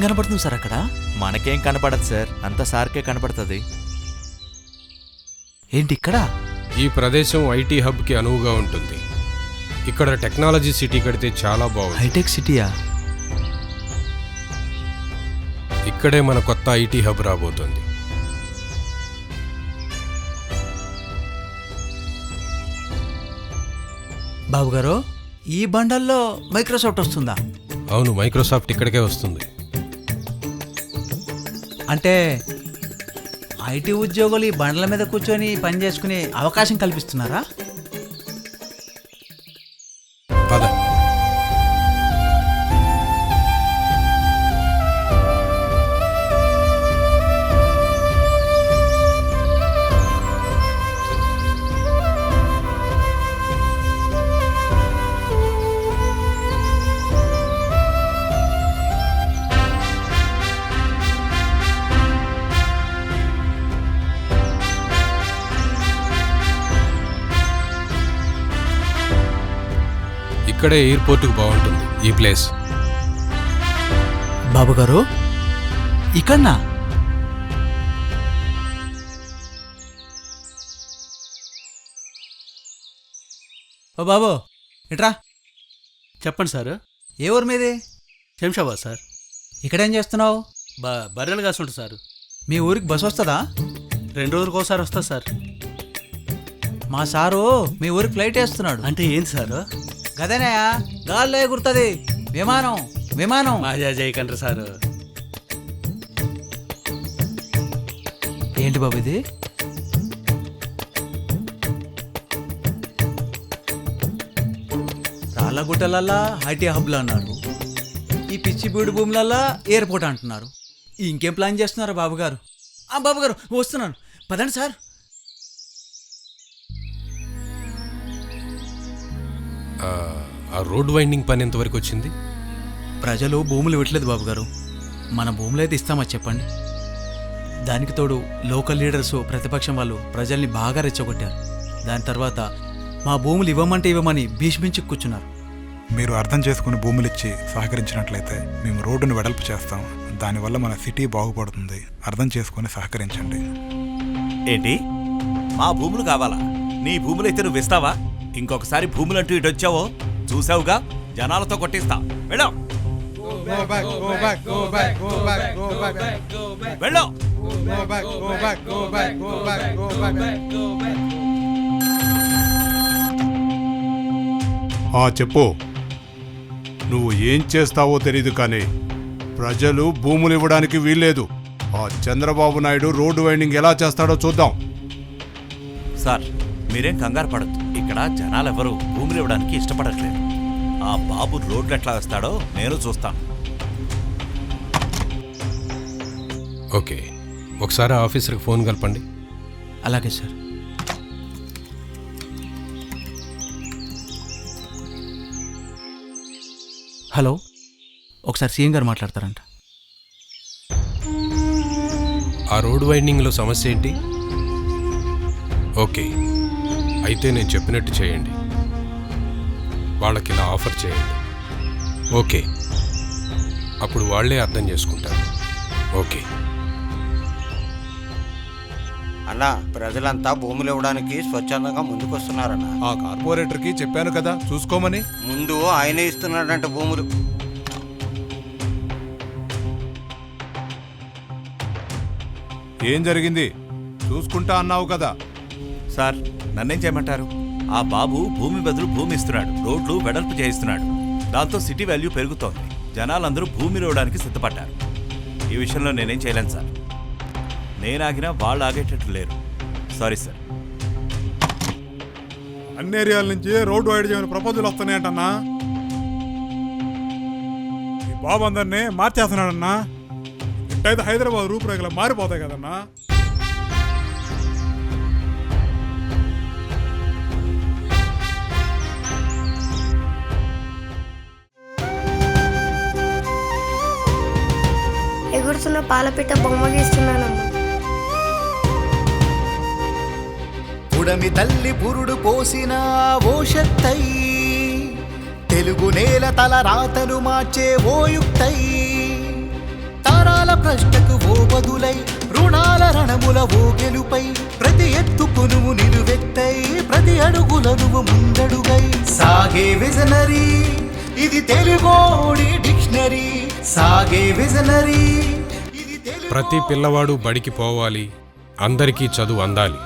కనపడుతుంది సార్ అక్కడ? మనకేం కనపడదు సార్, అంతా సార్కే కనపడుతుంది. ఏంటి ఇక్కడ? ఈ ప్రదేశం ఐటీ హబ్కి అనువుగా ఉంటుంది. ఇక్కడ టెక్నాలజీ సిటీ కడితే చాలా బాగుంది. హైటెక్ సిటీయా? ఇక్కడే మన కొత్త ఐటీ హబ్ రాబోతుంది. బాబు గారు, ఈ బండల్లో మైక్రోసాఫ్ట్ వస్తుందా? అవును, మైక్రోసాఫ్ట్ ఇక్కడికే వస్తుంది. అంటే ఐటీ ఉద్యోగులు ఈ బండ్ల మీద కూర్చొని పని చేసుకునే అవకాశం కల్పిస్తున్నారా? పద. ఇక్కడే ఎయిర్పోర్ట్కి బాగుంటుంది ఈ ప్లేస్. బాబు గారు, ఇక్కడనా? ఓ బాబు, ఇట్రా. చెప్పండి సార్. ఏ ఊరు మీది? శంషాబాద్ సార్. ఇక్కడేం చేస్తున్నావు? బర్రెలు కాసుంటుంది సార్. మీ ఊరికి బస్సు వస్తుందా? 2 రోజులకు ఒకసారి వస్తుంది సార్. మా సారు మీ ఊరికి ఫ్లైట్ వేస్తున్నాడు. అంటే ఏంటి సార్? గదేనాయా, గాల్లో ఎగురుతుంది విమానం. విమానం మాజా చేయకండి సార్. ఏంటి బాబు ఇది? రాళ్ళగుట్టలల్లా ఐటీ హబ్లు అన్నారు, ఈ పిచ్చి బీడు భూములల్లా ఎయిర్పోర్ట్ అంటున్నారు. ఇంకేం ప్లాన్ చేస్తున్నారు బాబు గారు? బాబు గారు వస్తున్నాను, పదండి సార్. ఆ రోడ్ వైండింగ్ పని ఎంతవరకు వచ్చింది? ప్రజలు భూములు ఇవ్వట్లేదు బాబు గారు. మన భూములు అయితే ఇస్తామా చెప్పండి? దానికి తోడు లోకల్ లీడర్స్, ప్రతిపక్షం వాళ్ళు ప్రజల్ని బాగా రెచ్చగొట్టారు. దాని తర్వాత మా భూములు ఇవ్వమంటే ఇవ్వమని భీష్మించి కూర్చున్నారు. మీరు అర్థం చేసుకుని భూములిచ్చి సహకరించినట్లయితే మేము రోడ్డును వెడల్పు చేస్తాం. దానివల్ల మన సిటీ బాగుపడుతుంది. అర్థం చేసుకుని సహకరించండి. ఏంటి, మా భూములు కావాలా? నీ భూములైతే నువ్వు ఇస్తావా? ఇంకొకసారి భూములంటూ ఇటు వచ్చావో చూసావుగా, జనాలతో కొట్టిస్తా. వెళ్ళో వెళ్ళో. చెప్పు. నువ్వు ఏం చేస్తావో తెలీదు కానీ ప్రజలు భూములు ఇవ్వడానికి వీల్లేదు. ఆ చంద్రబాబు నాయుడు రోడ్డు వైండింగ్ ఎలా చేస్తాడో చూద్దాం. సార్, మీరేం కంగారు పడద్దు. ఇక్కడ జనాలెవరూ భూములు ఇవ్వడానికి ఇష్టపడట్లేదు. ఆ బాబు రోడ్లు ఎట్లా వేస్తాడో నేను చూస్తాను. ఓకే, ఒకసారి ఆఫీసర్కి ఫోన్ కలపండి. అలాగే సార్. హలో, ఒకసారి సీఎం గారు మాట్లాడతారంట. ఆ రోడ్ వైండింగ్లో సమస్య ఏంటి? ఓకే, అయితే నేను చెప్పినట్టు చేయండి. వాళ్ళకి ఇలా ఆఫర్ చేయండి. ఓకే, అప్పుడు వాళ్ళే అర్థం చేసుకుంటారు. ఓకే అన్నా, ప్రజలంతా భూములు ఇవ్వడానికి స్వచ్ఛందంగా ముందుకొస్తున్నారన్న. ఆ కార్పొరేటర్కి చెప్పాను కదా చూసుకోమని. ముందు ఆయనే ఇస్తున్నాడంట భూములు. ఏం జరిగింది చూసుకుంటా అన్నావు కదా. సార్, నన్నేం చేయమంటారు? ఆ బాబు భూమి బదులు భూమి ఇస్తున్నాడు, రోడ్లు వెడల్పు చేయిస్తున్నాడు. దాంతో సిటీ వాల్యూ పెరుగుతోంది. జనాలందరూ భూమిని ఇవ్వడానికి సిద్ధపడ్డారు. ఈ విషయంలో నేనేం చేయలేను సార్. నేను ఆగినా వాళ్ళు ఆగేటట్టు లేరు. Sorry sir. అన్ని ఏరియాల నుంచి రోడ్డు వైడ్ చేయమని ప్రపోజల్ వస్తున్నాయంటన్నా. ఈ బాబు అందరినీ మార్చేస్తున్నాడన్నా. ఇట్టయితే హైదరాబాద్ రూపురేఖలు మారిపోతాయి కదన్నా. ఎగురుతున్న పాలపిట్ట బొమ్మ గీస్తున్నానమ్మా. ఉడమి తల్లి పురుడు పోసిన ఓ శక్తై, తెలుగు నేల తల రాతను మార్చే ఓ యుక్తై, తరాల ప్రశ్నకు ఓ బదులై రుణాల రణముల ఓ గెలుపై ప్రతి ఎత్తుకు నువ్వు నిలువెత్తై ప్రతి అడుగుల నువ్వు ముందడుగై సాగే విజనరీ ఇది తెలుగోడి డిక్షనరీ సాగే విజనరీ. ప్రతి పిల్లవాడు బడికి పోవాలి, అందరికీ చదువు అందాలి.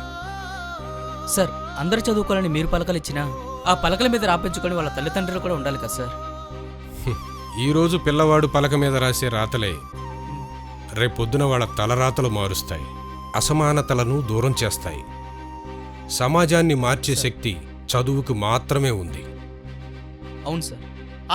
సార్ అందరు చదువుకోవాలని మీరు పలకలు ఇచ్చినా ఆ పలకల మీద రాపించుకొని వాళ్ళ తల్లిదండ్రులు కూడా ఉండాలి కదా సార్. ఈరోజు పిల్లవాడు పలక మీద రాసే రాతలే రేపొద్దున వాళ్ళ తలరాతలు మారుస్తాయి, అసమానతలను దూరం చేస్తాయి. సమాజాన్ని మార్చే శక్తి చదువుకు మాత్రమే ఉంది. అవును సార్.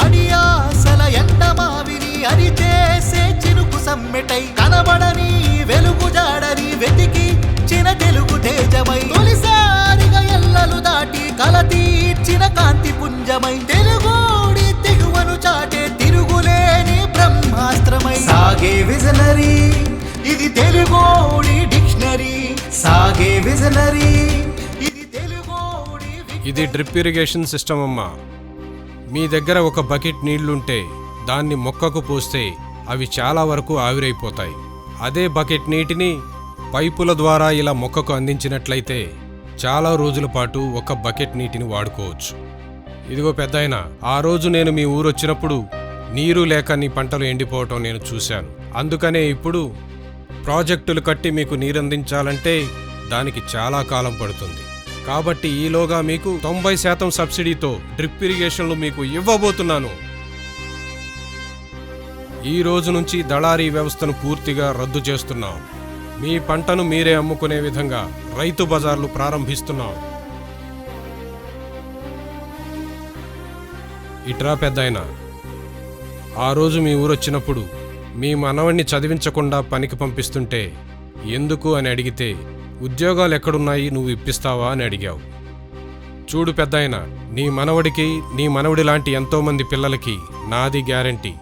అడియాసల ఎండమావిని అరిచేసే చినుకు సమ్మెటై కనబడని వెలుగు జాడని వెతికి చిన తెలుగు తేజమై తొలిసారిగా ఎల్లలు దాటి కల తీర్చిన కాంతి పుంజమై తెలుగోడి తెగువను చాటే తిరుగులేని బ్రహ్మాస్త్రమై సాగే విజనరీ ఇది తెలుగోడి డిక్షనరీ సాగే విజనరీ ఇది తెలుగోడి. ఇది డ్రిప్ ఇరిగేషన్ సిస్టమ్ అమ్మా. మీ దగ్గర ఒక బకెట్ నీళ్లుంటే దాన్ని మొక్కకు పోస్తే అవి చాలా వరకు ఆవిరైపోతాయి. అదే బకెట్ నీటిని పైపుల ద్వారా ఇలా మొక్కకు అందించినట్లయితే చాలా రోజుల పాటు ఒక బకెట్ నీటిని వాడుకోవచ్చు. ఇదిగో పెద్దాయన, ఆ రోజు నేను మీ ఊరొచ్చినప్పుడు నీరు లేక నీ పంటలు ఎండిపోవటం నేను చూశాను. అందుకనే ఇప్పుడు ప్రాజెక్టులు కట్టి మీకు నీరందించాలంటే దానికి చాలా కాలం పడుతుంది. కాబట్టి ఈలోగా మీకు 90% సబ్సిడీతో డ్రిప్ ఇరిగేషన్లు మీకు ఇవ్వబోతున్నాను. ఈ రోజు నుంచి దళారీ వ్యవస్థను పూర్తిగా రద్దు చేస్తున్నాం. మీ పంటను మీరే అమ్ముకునే విధంగా రైతు బజార్లు ప్రారంభిస్తున్నాం. ఇట్రా పెద్దాయన, ఆ రోజు మీ ఊరొచ్చినప్పుడు మీ మనవణ్ణి చదివించకుండా పనికి పంపిస్తుంటే ఎందుకు అని అడిగితే ఉద్యోగాలు ఎక్కడున్నాయి, నువ్వు ఇప్పిస్తావా అని అడిగావు. చూడు పెద్దాయన, నీ మనవడికి నీ మనవడి లాంటి ఎంతోమంది పిల్లలకి నాది గ్యారంటీ,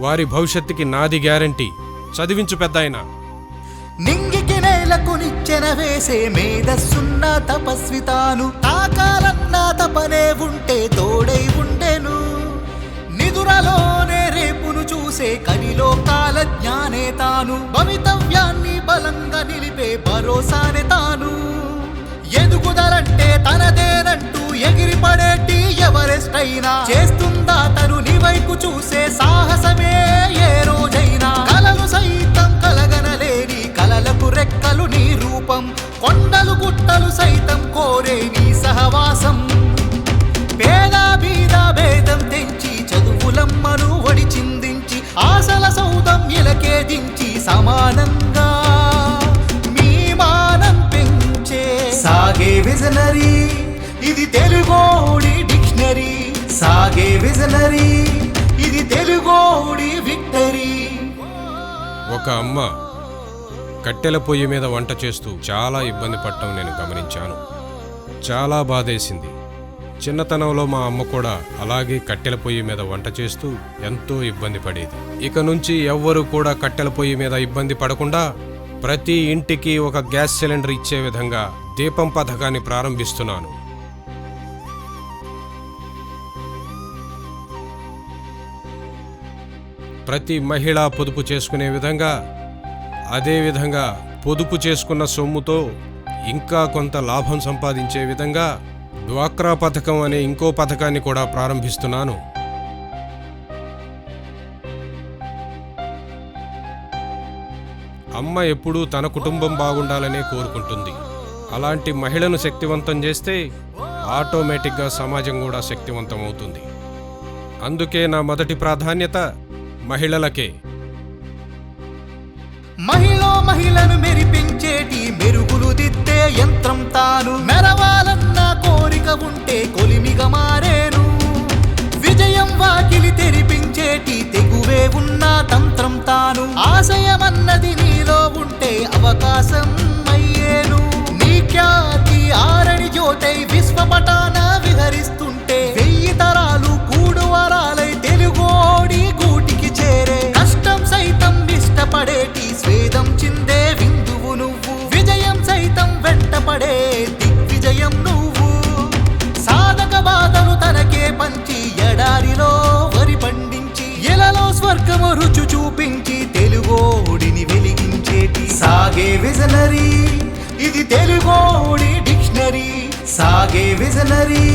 వారి భవిష్యత్తుకి నాది గ్యారంటీ. చదివించు పెద్దాయన. నింగికి నేలకు నిచ్చెన వేసే మేధస్సున్న తపస్వి తాను తాకాలన్నా తపనే ఉంటే తోడై ఉండెను. నిదురలోనే రేపును చూసే కనిలో కాల జ్ఞానే తాను భవితవ్యాన్ని బలంగా నిలిపే భరోసానే తాను. ఎదుగుదలంటే తనదేనంటూ ఎగిరిపడేటి ఎవరెస్ట్ అయినా చేస్తుందా తను నీ వైపు చూసే సాహసమే ఏ రోజైనా. కలలు సైతం కలగనలేని కలలకు రెక్కలు నీ రూపం, కొండలు గుట్టలు సైతం కోరే నీ సహవాసం. పేద బీద భేదం తెంచి చదువులమ్మను ఒడి చిందించి ఆశల సౌదం ఇలకే దించి సమానంగా మీ మానం పెంచే సాగే విజనరీ ఇది తెలుగోడి డిక్షనరీ సాగే విజనరీ ఇది తెలుగోడి విక్టరీ. ఒక అమ్మ కట్టెల పొయ్యి మీద వంట చేస్తూ చాలా ఇబ్బంది పడటం నేను గమనించాను. చాలా బాధేసింది. చిన్నతనంలో మా అమ్మ కూడా అలాగే కట్టెల పొయ్యి మీద వంట చేస్తూ ఎంతో ఇబ్బంది పడేది. ఇక నుంచి ఎవ్వరూ కూడా కట్టెల పొయ్యి మీద ఇబ్బంది పడకుండా ప్రతి ఇంటికి ఒక గ్యాస్ సిలిండర్ ఇచ్చే విధంగా దీపం పథకాన్ని ప్రారంభిస్తున్నాను. ప్రతి మహిళ పొదుపు చేసుకునే విధంగా, అదేవిధంగా పొదుపు చేసుకున్న సొమ్ముతో ఇంకా కొంత లాభం సంపాదించే విధంగా డ్వాక్రా పథకం అనే ఇంకో పథకాన్ని కూడా ప్రారంభిస్తున్నాను. అమ్మ ఎప్పుడూ తన కుటుంబం బాగుండాలనే కోరుకుంటుంది. అలాంటి మహిళను శక్తివంతం చేస్తే ఆటోమేటిక్గా సమాజం కూడా శక్తివంతం అవుతుంది. అందుకే నా మొదటి ప్రాధాన్యత మహిళలకే. మహిళను మెరిపించేటి మెరుగులు దిద్దే యంత్రం తాను మెరవాలన్న కోరిక ఉంటే కొలిమిగా మారేను. విజయం వాకిలి తెరిపించేటి తెగువే ఉన్న తంత్రం తాను ఆశయమన్నది నీలో ఉంటే అవకాశం అయ్యేను. నీ ఖ్యాతి ఆరని జ్యోతై విశ్వపటాన విహరిస్తుంటే 1000 తరాలు కూడు వరాలై తెలుగోడి గూటికి చేరే. కష్టం సైతం ఇష్టపడేటి స్వేదం చిందే విందువు నువ్వు, విజయం సైతం వెంటపడే దిగ్విజయం నువ్వు. సాధక బాధలు తనకే పంచి ఎడారిలో వరి పండించి ఇలలో స్వర్గము రుచి చూపించి తెలుగో సాగే విజనరీ, ఇది తెలుగోడి డిక్షనరీ. సాగే విజనరీ,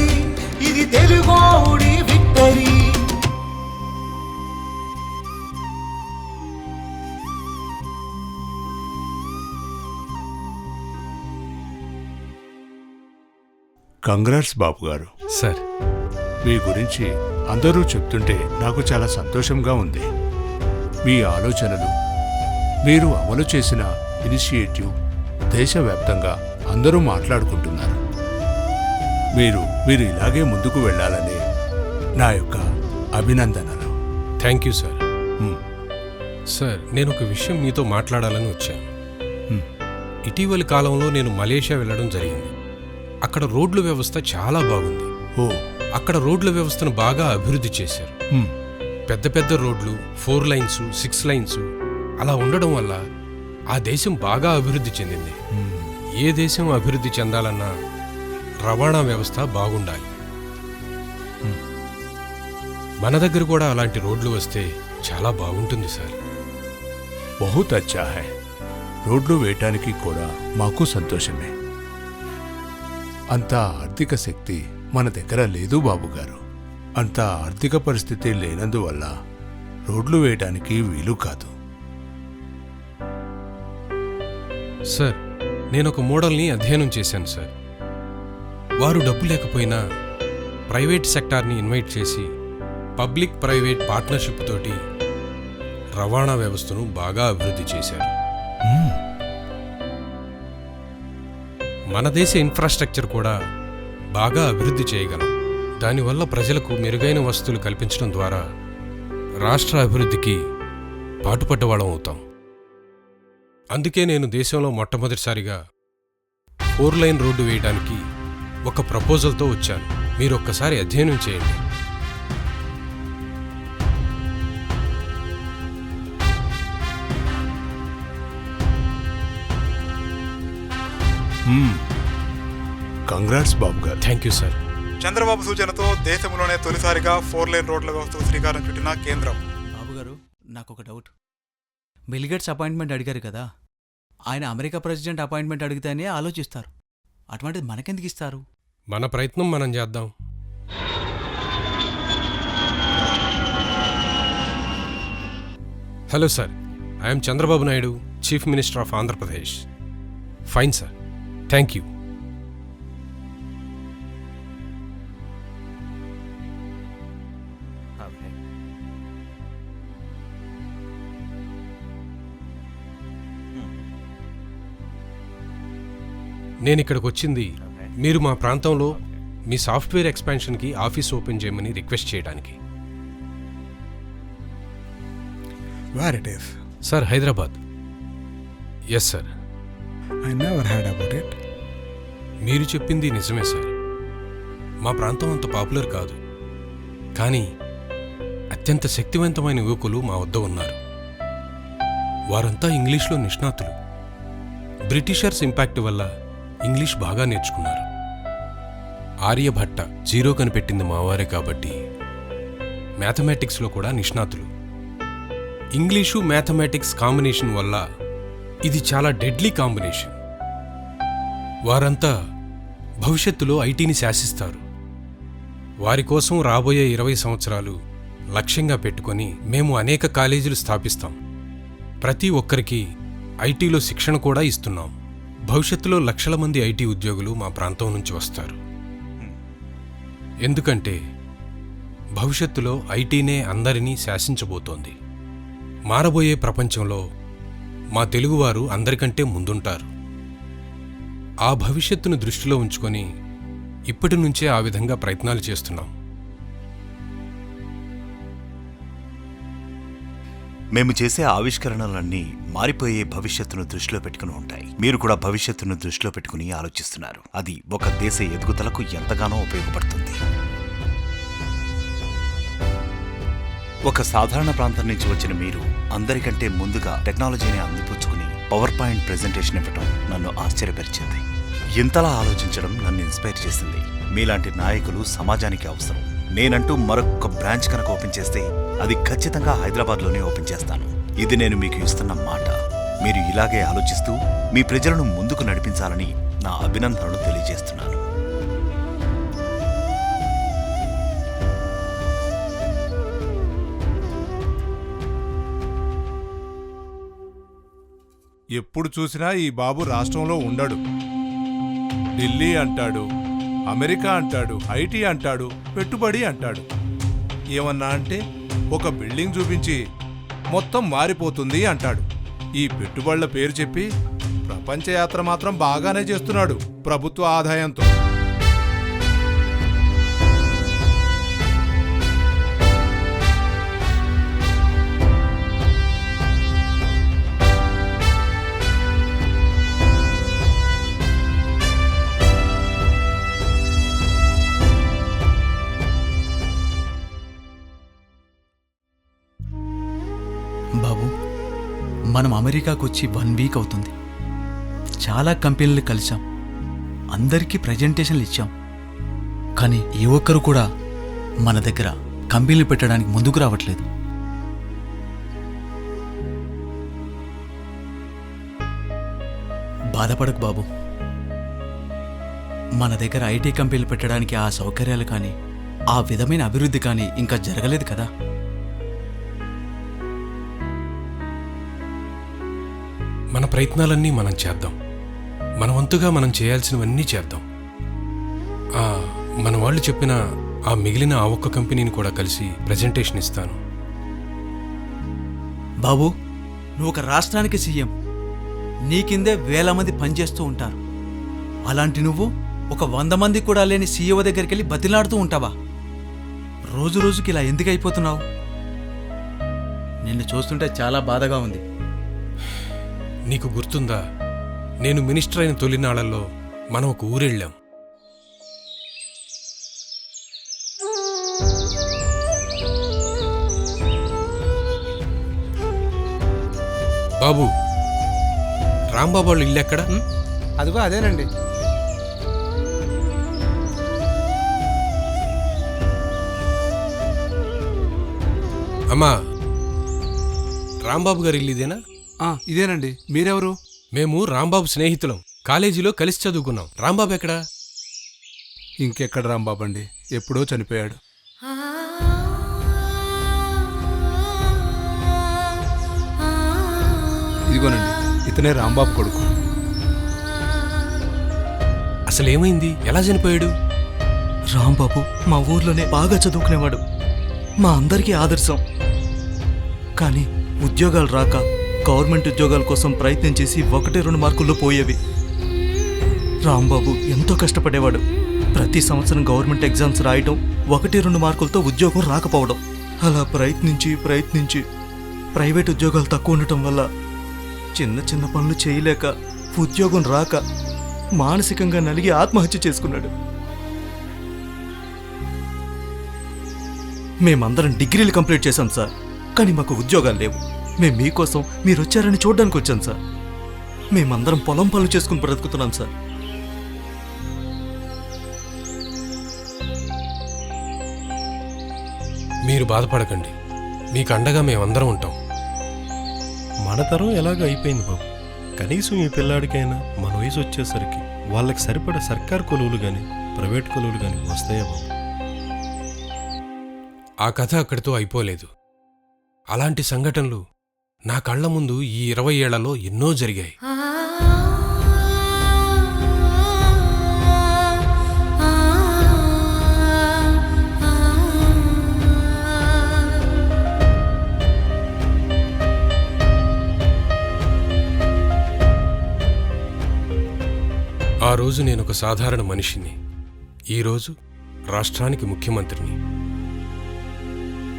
ఇది తెలుగోడి విక్టరీ. కంగ్రాట్స్ బాబు గారు. సార్, మీ గురించి అందరూ చెప్తుంటే నాకు చాలా సంతోషంగా ఉంది. మీ ఆలోచనలు, మీరు అమలు చేసిన ఇనిషియేటివ్ దేశవ్యాప్తంగా అందరూ మాట్లాడుకుంటున్నారు. మీరు ఇలాగే ముందుకు వెళ్ళాలని నా యొక్క అభినందనలు. Thank you sir. సార్, నేను ఒక విషయం మీతో మాట్లాడాలని వచ్చాను. ఇటీవలి కాలంలో నేను మలేషియా వెళ్ళడం జరిగింది. అక్కడ రోడ్ల వ్యవస్థ చాలా బాగుంది. అక్కడ రోడ్ల వ్యవస్థను బాగా అభివృద్ధి చేశారు. పెద్ద పెద్ద రోడ్లు, 4 లైన్స్, 6 లైన్స్ అలా ఉండడం వల్ల ఆ దేశం బాగా అభివృద్ధి చెందింది. ఏ దేశం అభివృద్ధి చెందాలన్నా రవాణా వ్యవస్థ బాగుండాలి. మన దగ్గర కూడా అలాంటి రోడ్లు వస్తే చాలా బాగుంటుంది సార్. బహుత్ అచ్చా హై. రోడ్లు వేయటానికి కూడా మాకు సంతోషమే. అంత ఆర్థిక శక్తి మన దగ్గర లేదు బాబుగారు. అంత ఆర్థిక పరిస్థితి లేనందువల్ల రోడ్లు వేయటానికి వీలు కాదు. సార్, నేను ఒక మోడల్ని అధ్యయనం చేశాను సార్. వారు డబ్బు లేకపోయినా ప్రైవేట్ సెక్టార్ని ఇన్వైట్ చేసి పబ్లిక్ ప్రైవేట్ పార్ట్నర్షిప్ తోటి రవాణా వ్యవస్థను బాగా అభివృద్ధి చేశారు. మన దేశ ఇన్ఫ్రాస్ట్రక్చర్ కూడా బాగా అభివృద్ధి చేయగలం. దానివల్ల ప్రజలకు మెరుగైన వసతులు కల్పించడం ద్వారా రాష్ట్ర అభివృద్ధికి పాటుపడ్డవాళ్ళం అవుతాం. అందుకే నేను దేశంలో మొట్టమొదటిసారిగా 4 లైన్ రోడ్డు వేయడానికి ఒక ప్రపోజల్తో వచ్చాను. మీరు ఒక్కసారి అధ్యయనం చేయండి. కంగ్రాట్స్ బాబు గారు. Thank you sir. చంద్రబాబు సూచనతో దేశంలోనే తొలిసారిగా 4 లైన్ రోడ్ల వ్యవస్థకు శ్రీకారం చుట్టిన కేంద్రం. బాబుగారు, నాకు ఒక డౌట్. బిల్గేట్స్ అపాయింట్మెంట్ అడిగారు కదా, ఆయన అమెరికా ప్రెసిడెంట్ అపాయింట్మెంట్ అడిగితేనే ఆలోచిస్తారు. అటువంటిది మనకెందుకు ఇస్తారు? మన ప్రయత్నం మనం చేద్దాం. Hello sir, I'm Chandrababu Naidu, chief minister of Andhra Pradesh. Fine sir, thank you. నేను ఇక్కడికి వచ్చింది మీరు మా ప్రాంతంలో మీ సాఫ్ట్వేర్ ఎక్స్పాన్షన్కి ఆఫీస్ ఓపెన్ చేయమని రిక్వెస్ట్ చేయడానికి. Where it is? Sir, Hyderabad. Yes sir. I never heard about it. మీరు చెప్పింది నిజమే సార్. మా ప్రాంతం అంత పాపులర్ కాదు, కానీ అత్యంత శక్తివంతమైన యువకులు మా వద్ద ఉన్నారు. వారంతా ఇంగ్లీష్లో నిష్ణాతులు. బ్రిటిషర్స్ ఇంపాక్ట్ వల్ల ఇంగ్లీష్ బాగా నేర్చుకున్నారు. ఆర్యభట్ట 0 కనిపెట్టింది మావారే కాబట్టి మ్యాథమెటిక్స్లో కూడా నిష్ణాతులు. ఇంగ్లీషు మ్యాథమెటిక్స్ కాంబినేషన్ వల్ల ఇది చాలా డెడ్లీ కాంబినేషన్. వారంతా భవిష్యత్తులో ఐటీని శాసిస్తారు. వారి కోసం రాబోయే 20 సంవత్సరాలు లక్ష్యంగా పెట్టుకొని మేము అనేక కాలేజీలు స్థాపిస్తాం. ప్రతి ఒక్కరికి ఐటీలో శిక్షణ కూడా ఇస్తున్నాం. భవిష్యత్తులో లక్షల మంది ఐటీ ఉద్యోగులు మా ప్రాంతం నుంచి వస్తారు. ఎందుకంటే భవిష్యత్తులో ఐటీనే అందరినీ శాసించబోతోంది. మారబోయే ప్రపంచంలో మా తెలుగువారు అందరికంటే ముందుంటారు. ఆ భవిష్యత్తును దృష్టిలో ఉంచుకొని ఇప్పటి నుంచే ఆ విధంగా ప్రయత్నాలు చేస్తున్నాం. మేము చేసే ఆవిష్కరణలన్నీ మారిపోయే భవిష్యత్తును దృష్టిలో పెట్టుకుని ఉంటాయి. మీరు కూడా భవిష్యత్తును దృష్టిలో పెట్టుకుని ఆలోచిస్తున్నారు. అది ఒక దేశ ఎదుగుదలకు ఎంతగానో ఉపయోగపడుతుంది. ఒక సాధారణ ప్రాంతం నుంచి వచ్చిన మీరు అందరికంటే ముందుగా టెక్నాలజీని అందిపుచ్చుకుని పవర్ పాయింట్ ప్రెజెంటేషన్ ఇవ్వటం నన్ను ఆశ్చర్యపరిచింది. ఇంతలా ఆలోచించడం నన్ను ఇన్స్పైర్ చేసింది. మీలాంటి నాయకులు సమాజానికి అవసరం. నేనంటూ మరొక బ్రాంచ్ కనుక ఓపెన్ చేస్తే అది ఖచ్చితంగా హైదరాబాద్లోనే ఓపెన్ చేస్తాను. ఇది నేను మీకు ఇస్తున్న మాట. మీరు ఇలాగే ఆలోచిస్తూ మీ ప్రజలను ముందుకు నడిపించాలని నా అభినందనలు తెలియజేస్తున్నాను. ఎప్పుడు చూసినా ఈ బాబు రాష్ట్రంలో ఉండడు. ఢిల్లీ అంటాడు, అమెరికా అంటాడు, ఐటీ అంటాడు, పెట్టుబడి అంటాడు. ఏమన్నా అంటే ఒక బిల్డింగ్ చూపించి మొత్తం మారిపోతుంది అంటాడు. ఈ పెట్టుబడుల పేరు చెప్పి ప్రపంచ యాత్ర మాత్రం బాగానే చేస్తున్నాడు ప్రభుత్వ ఆదాయంతో. బాబు, మనం అమెరికాకు వచ్చి 1 వీక్ అవుతుంది. చాలా కంపెనీలు కలిసాం, అందరికీ ప్రజెంటేషన్లు ఇచ్చాం. కానీ ఏ ఒక్కరు కూడా మన దగ్గర కంపెనీలు పెట్టడానికి ముందుకు రావట్లేదు. బాధపడకు బాబు, మన దగ్గర ఐటీ కంపెనీలు పెట్టడానికి ఆ సౌకర్యాలు కానీ ఆ విధమైన అభివృద్ధి కానీ ఇంకా జరగలేదు కదా. మన ప్రయత్నాలన్నీ మనం చేద్దాం. మన వంతుగా మనం చేయాల్సినవన్నీ చేద్దాం. మన వాళ్ళు చెప్పిన ఆ మిగిలిన ఆ ఒక్క కంపెనీని కూడా కలిసి ప్రెజెంటేషన్ ఇస్తాను. బాబు, నువ్వు ఒక రాష్ట్రానికి సీఎం, నీ కిందే 1000 మంది పనిచేస్తూ ఉంటారు. అలాంటి నువ్వు ఒక 100 మంది కూడా లేని సీఈఓ దగ్గరికి వెళ్ళి బతిలాడుతూ ఉంటావా? రోజు రోజుకి ఇలా ఎందుకు అయిపోతున్నావు? నిన్ను చూస్తుంటే చాలా బాధగా ఉంది. నీకు గుర్తుందా, నేను మినిస్టర్ అయిన తొలినాళ్లలో మనం ఒక ఊరెళ్ళాం. బాబు, రాంబాబు వాళ్ళు ఇల్లు ఎక్కడ? అదిగో అదేనండి. అమ్మా, రాంబాబు గారి ఇల్లు ఇదేనా? ఇదేనండి. మీరెవరు? మేము రాంబాబు స్నేహితులం, కాలేజీలో కలిసి చదువుకున్నాం. రాంబాబు ఎక్కడా? ఇంకెక్కడ రాంబాబు అండి, ఎప్పుడో చనిపోయాడు. ఇదిగోనండి, ఇతనే రాంబాబు కొడుకు. అసలేమైంది? ఎలా చనిపోయాడు? రాంబాబు మా ఊర్లోనే బాగా చదువుకునేవాడు, మా అందరికీ ఆదర్శం. కానీ ఉద్యోగాలు రాక గవర్నమెంట్ ఉద్యోగాల కోసం ప్రయత్నం చేసి 1-2 మార్కుల్లో పోయేవి. రాంబాబు ఎంతో కష్టపడేవాడు. ప్రతి సంవత్సరం గవర్నమెంట్ ఎగ్జామ్స్ రాయటం, 1-2 మార్కులతో ఉద్యోగం రాకపోవడం. అలా ప్రయత్నించి ప్రైవేట్ ఉద్యోగాలు తక్కువ ఉండటం వల్ల చిన్న చిన్న పనులు చేయలేక, ఉద్యోగం రాక మానసికంగా నలిగి ఆత్మహత్య చేసుకున్నాడు. మేమందరం డిగ్రీలు కంప్లీట్ చేశాం సార్, కానీ మాకు ఉద్యోగాలు లేవు. మేము మీకోసం మీరు వచ్చారని చూడడానికి వచ్చాం సార్. మేమందరం పొలం పనులు చేసుకుని బ్రతుకుతున్నాం సార్. మీరు బాధపడకండి, మీకు అండగా మేమందరం ఉంటాం. మన తరం ఎలాగో అయిపోయింది బాబు. కనీసం ఈ పిల్లాడికైనా మన వయసు వచ్చేసరికి వాళ్ళకి సరిపడ సర్కార్ కొలువులు కానీ ప్రైవేట్ కొలువులు కానీ వస్తాయా బాబు? ఆ కథ అక్కడితో అయిపోలేదు. అలాంటి సంఘటనలు నా కళ్ల ముందు ఈ 20 ఏళ్లలో ఎన్నో జరిగాయి. ఆ రోజు నేనొక సాధారణ మనిషిని, ఈరోజు రాష్ట్రానికి ముఖ్యమంత్రిని.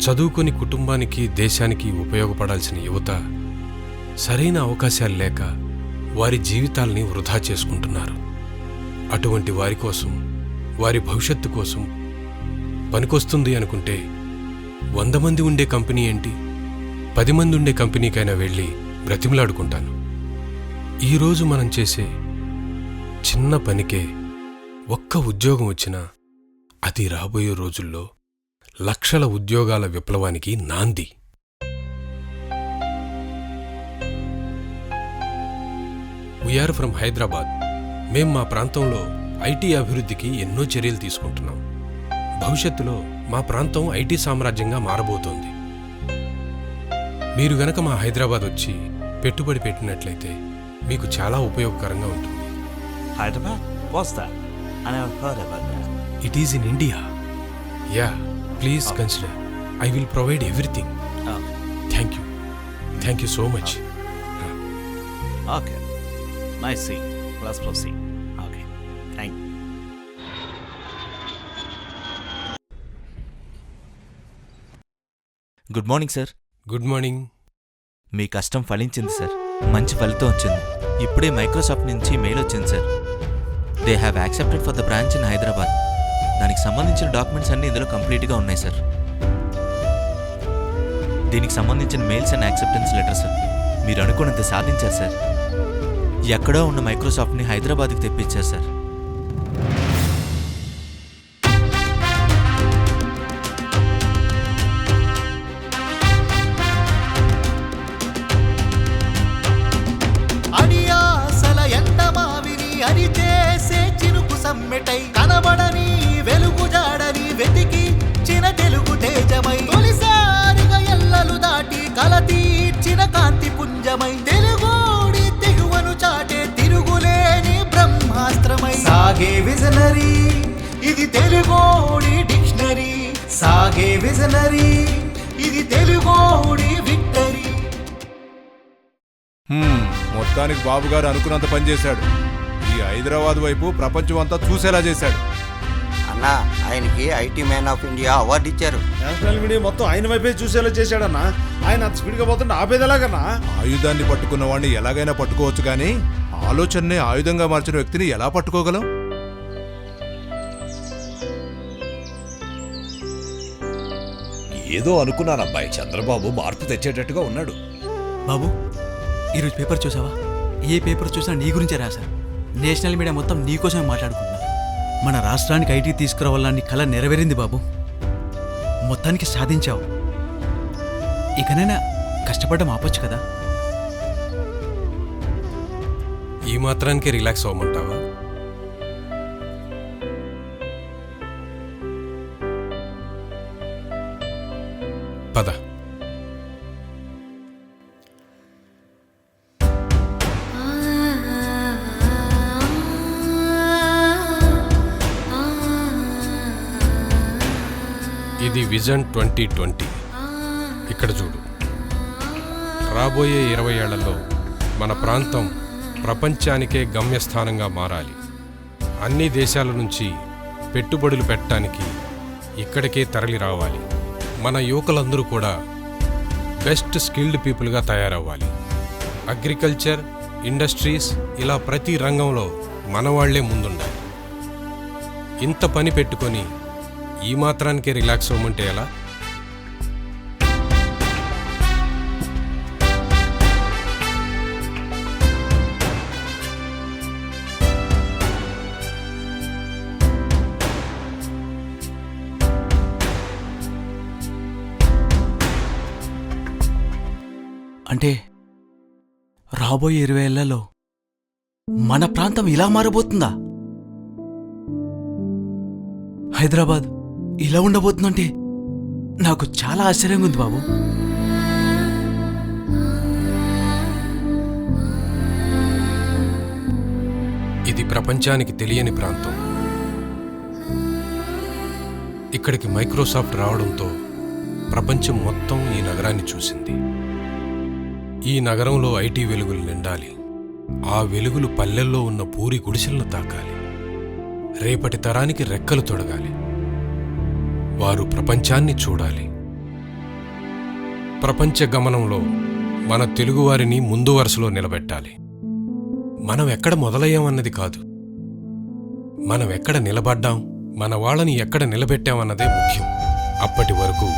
చదువుకొని కుటుంబానికి, దేశానికి ఉపయోగపడాల్సిన యువత సరైన అవకాశాలు లేక వారి జీవితాల్ని వృధా చేసుకుంటున్నారు. అటువంటి వారి కోసం, వారి భవిష్యత్తు కోసం పనికొస్తుంది అనుకుంటే 100 మంది ఉండే కంపెనీ ఏంటి, 10 మంది ఉండే కంపెనీకైనా వెళ్ళి బ్రతిమలాడుకుంటాను. ఈరోజు మనం చేసే చిన్న పనికే ఒక్క ఉద్యోగం వచ్చినా అది రాబోయే రోజుల్లో లక్షల ఉద్యోగాల విప్లవానికి నాంది. We're from Hyderabad. మేం మా ప్రాంతంలో ఐటీ అభివృద్ధికి ఎన్నో చర్యలు తీసుకుంటున్నాం. భవిష్యత్తులో మా ప్రాంతం ఐటీ సామ్రాజ్యంగా మారబోతోంది. మీరు గనక మా హైదరాబాద్ వచ్చి పెట్టుబడి పెట్టినట్లయితే మీకు చాలా ఉపయోగకరంగా ఉంటుంది. Hyderabad? What's that? I never heard about that. It is in India. Yeah, please consider. I will provide everything. Thank you. Thank you so much. Okay. Nice seeing. Let's proceed. Okay. Thank you. Good morning sir. Good morning. మీ కష్టం ఫలించింది సార్. మంచి ఫలితం వచ్చింది. ఇప్పుడే మైక్రోసాఫ్ట్ నుంచి మెయిల్ వచ్చింది sir. They have accepted for the branch in Hyderabad. దానికి సంబంధించిన డాక్యుమెంట్స్ అన్నీ ఇందులో కంప్లీట్గా ఉన్నాయి సార్. దీనికి సంబంధించిన mails and acceptance letter sir. మీరు అనుకున్నంత సాధించారు సార్. ఎక్కడో ఉన్న మైక్రోసాఫ్ట్ని హైదరాబాద్కి తెప్పించారు సార్. అడియాసల ఎండమావిని అరిచేసే చినుకు సమ్మెటై కనబడని వెలుగు జాడని వెతికి చిన తెలుగు తేజమై తొలిసారిగా ఎల్లలు దాటి కల తీర్చిన కాంతి పుంజమై తెలుగోడి తెగువను చాటే తిరుగులేని బ్రహ్మాస్త్రమై సాగే విజనరీ ఇది తెలుగోడి డిక్షనరీ. సాగే విజనరీ ఇది తెలుగోడి విక్టరీ. మొత్తానికి బాబుగారు అనుకున్నంత పనిచేశాడు. ఈ హైదరాబాద్ వైపు ప్రపంచం అంతా చూసేలా చేశాడు. అన్నా, ఆయనకి IT man of India award ఇచ్చారు. నేషనల్ మీడియా మొత్తం ఆయన వైపే చూసేలా చేశాడన్నా. ఆయన అంత స్పీడ్గా పోతుంటే ఆపేది ఎలాగన్నా? ఆయుధాన్ని పట్టుకున్న వాడిని ఎలాగైనా పట్టుకోవచ్చు, కానీ ఆలోచనని ఆయుధంగా మార్చిన వ్యక్తిని ఎలా పట్టుకోగలం? ఏదో అనుకున్నానబ్బాయి, చంద్రబాబు మార్పు తెచ్చేటట్టుగా ఉన్నాడు. బాబు, ఈరోజు పేపర్ చూసావా? ఏ పేపర్ చూసినా నీ గురించే రాశారు. నేషనల్ మీడియా మొత్తం నీకోసమే మాట్లాడుకుంటున్నారు. మన రాష్ట్రానికి ఐటీ తీసుకురావాలని కళ నెరవేరింది బాబు. మొత్తానికి సాధించావు. ఇకనైనా కష్టపడడం ఆపొచ్చు కదా. ఈ మాత్రానికి రిలాక్స్ అవ్వమంటావా? పద. ఇది విజన్ 2020. ఇక్కడ చూడు. రాబోయే 20 ఏళ్లలో మన ప్రాంతం ప్రపంచానికే గమ్యస్థానంగా మారాలి. అన్ని దేశాల నుంచి పెట్టుబడులు పెట్టడానికి ఇక్కడికే తరలి రావాలి. మన యువకులందరూ కూడా బెస్ట్ స్కిల్డ్ పీపుల్గా తయారవ్వాలి. అగ్రికల్చర్, ఇండస్ట్రీస్, ఇలా ప్రతి రంగంలో మనవాళ్లే ముందుండాలి. ఇంత పని పెట్టుకొని ఈ మాత్రానికే రిలాక్స్ అవ్వమంటే ఎలా? అంటే రాబోయే 20 ఏళ్లలో మన ప్రాంతం ఇలా మారబోతుందా? హైదరాబాద్ ఇలా ఉండబోతుందంటే నాకు చాలా ఆశ్చర్యంగా ఉంది బాబు. ఇది ప్రపంచానికి తెలియని ప్రాంతం. ఇక్కడికి మైక్రోసాఫ్ట్ రావడంతో ప్రపంచం మొత్తం ఈ నగరాన్ని చూసింది. ఈ నగరంలో ఐటీ వెలుగులు నిండాలి. ఆ వెలుగులు పల్లెల్లో ఉన్న పూరి గుడిసెలను తాకాలి. రేపటి తరానికి రెక్కలు తొడగాలి. వారు ప్రపంచాన్ని చూడాలి. ప్రపంచ గమనంలో మన తెలుగువారిని ముందు వరుసలో నిలబెట్టాలి. మనం ఎక్కడ మొదలయ్యామన్నది కాదు, మనం ఎక్కడ నిలబడ్డాం, మన వాళ్ళని ఎక్కడ నిలబెట్టామన్నదే ముఖ్యం. అప్పటి వరకు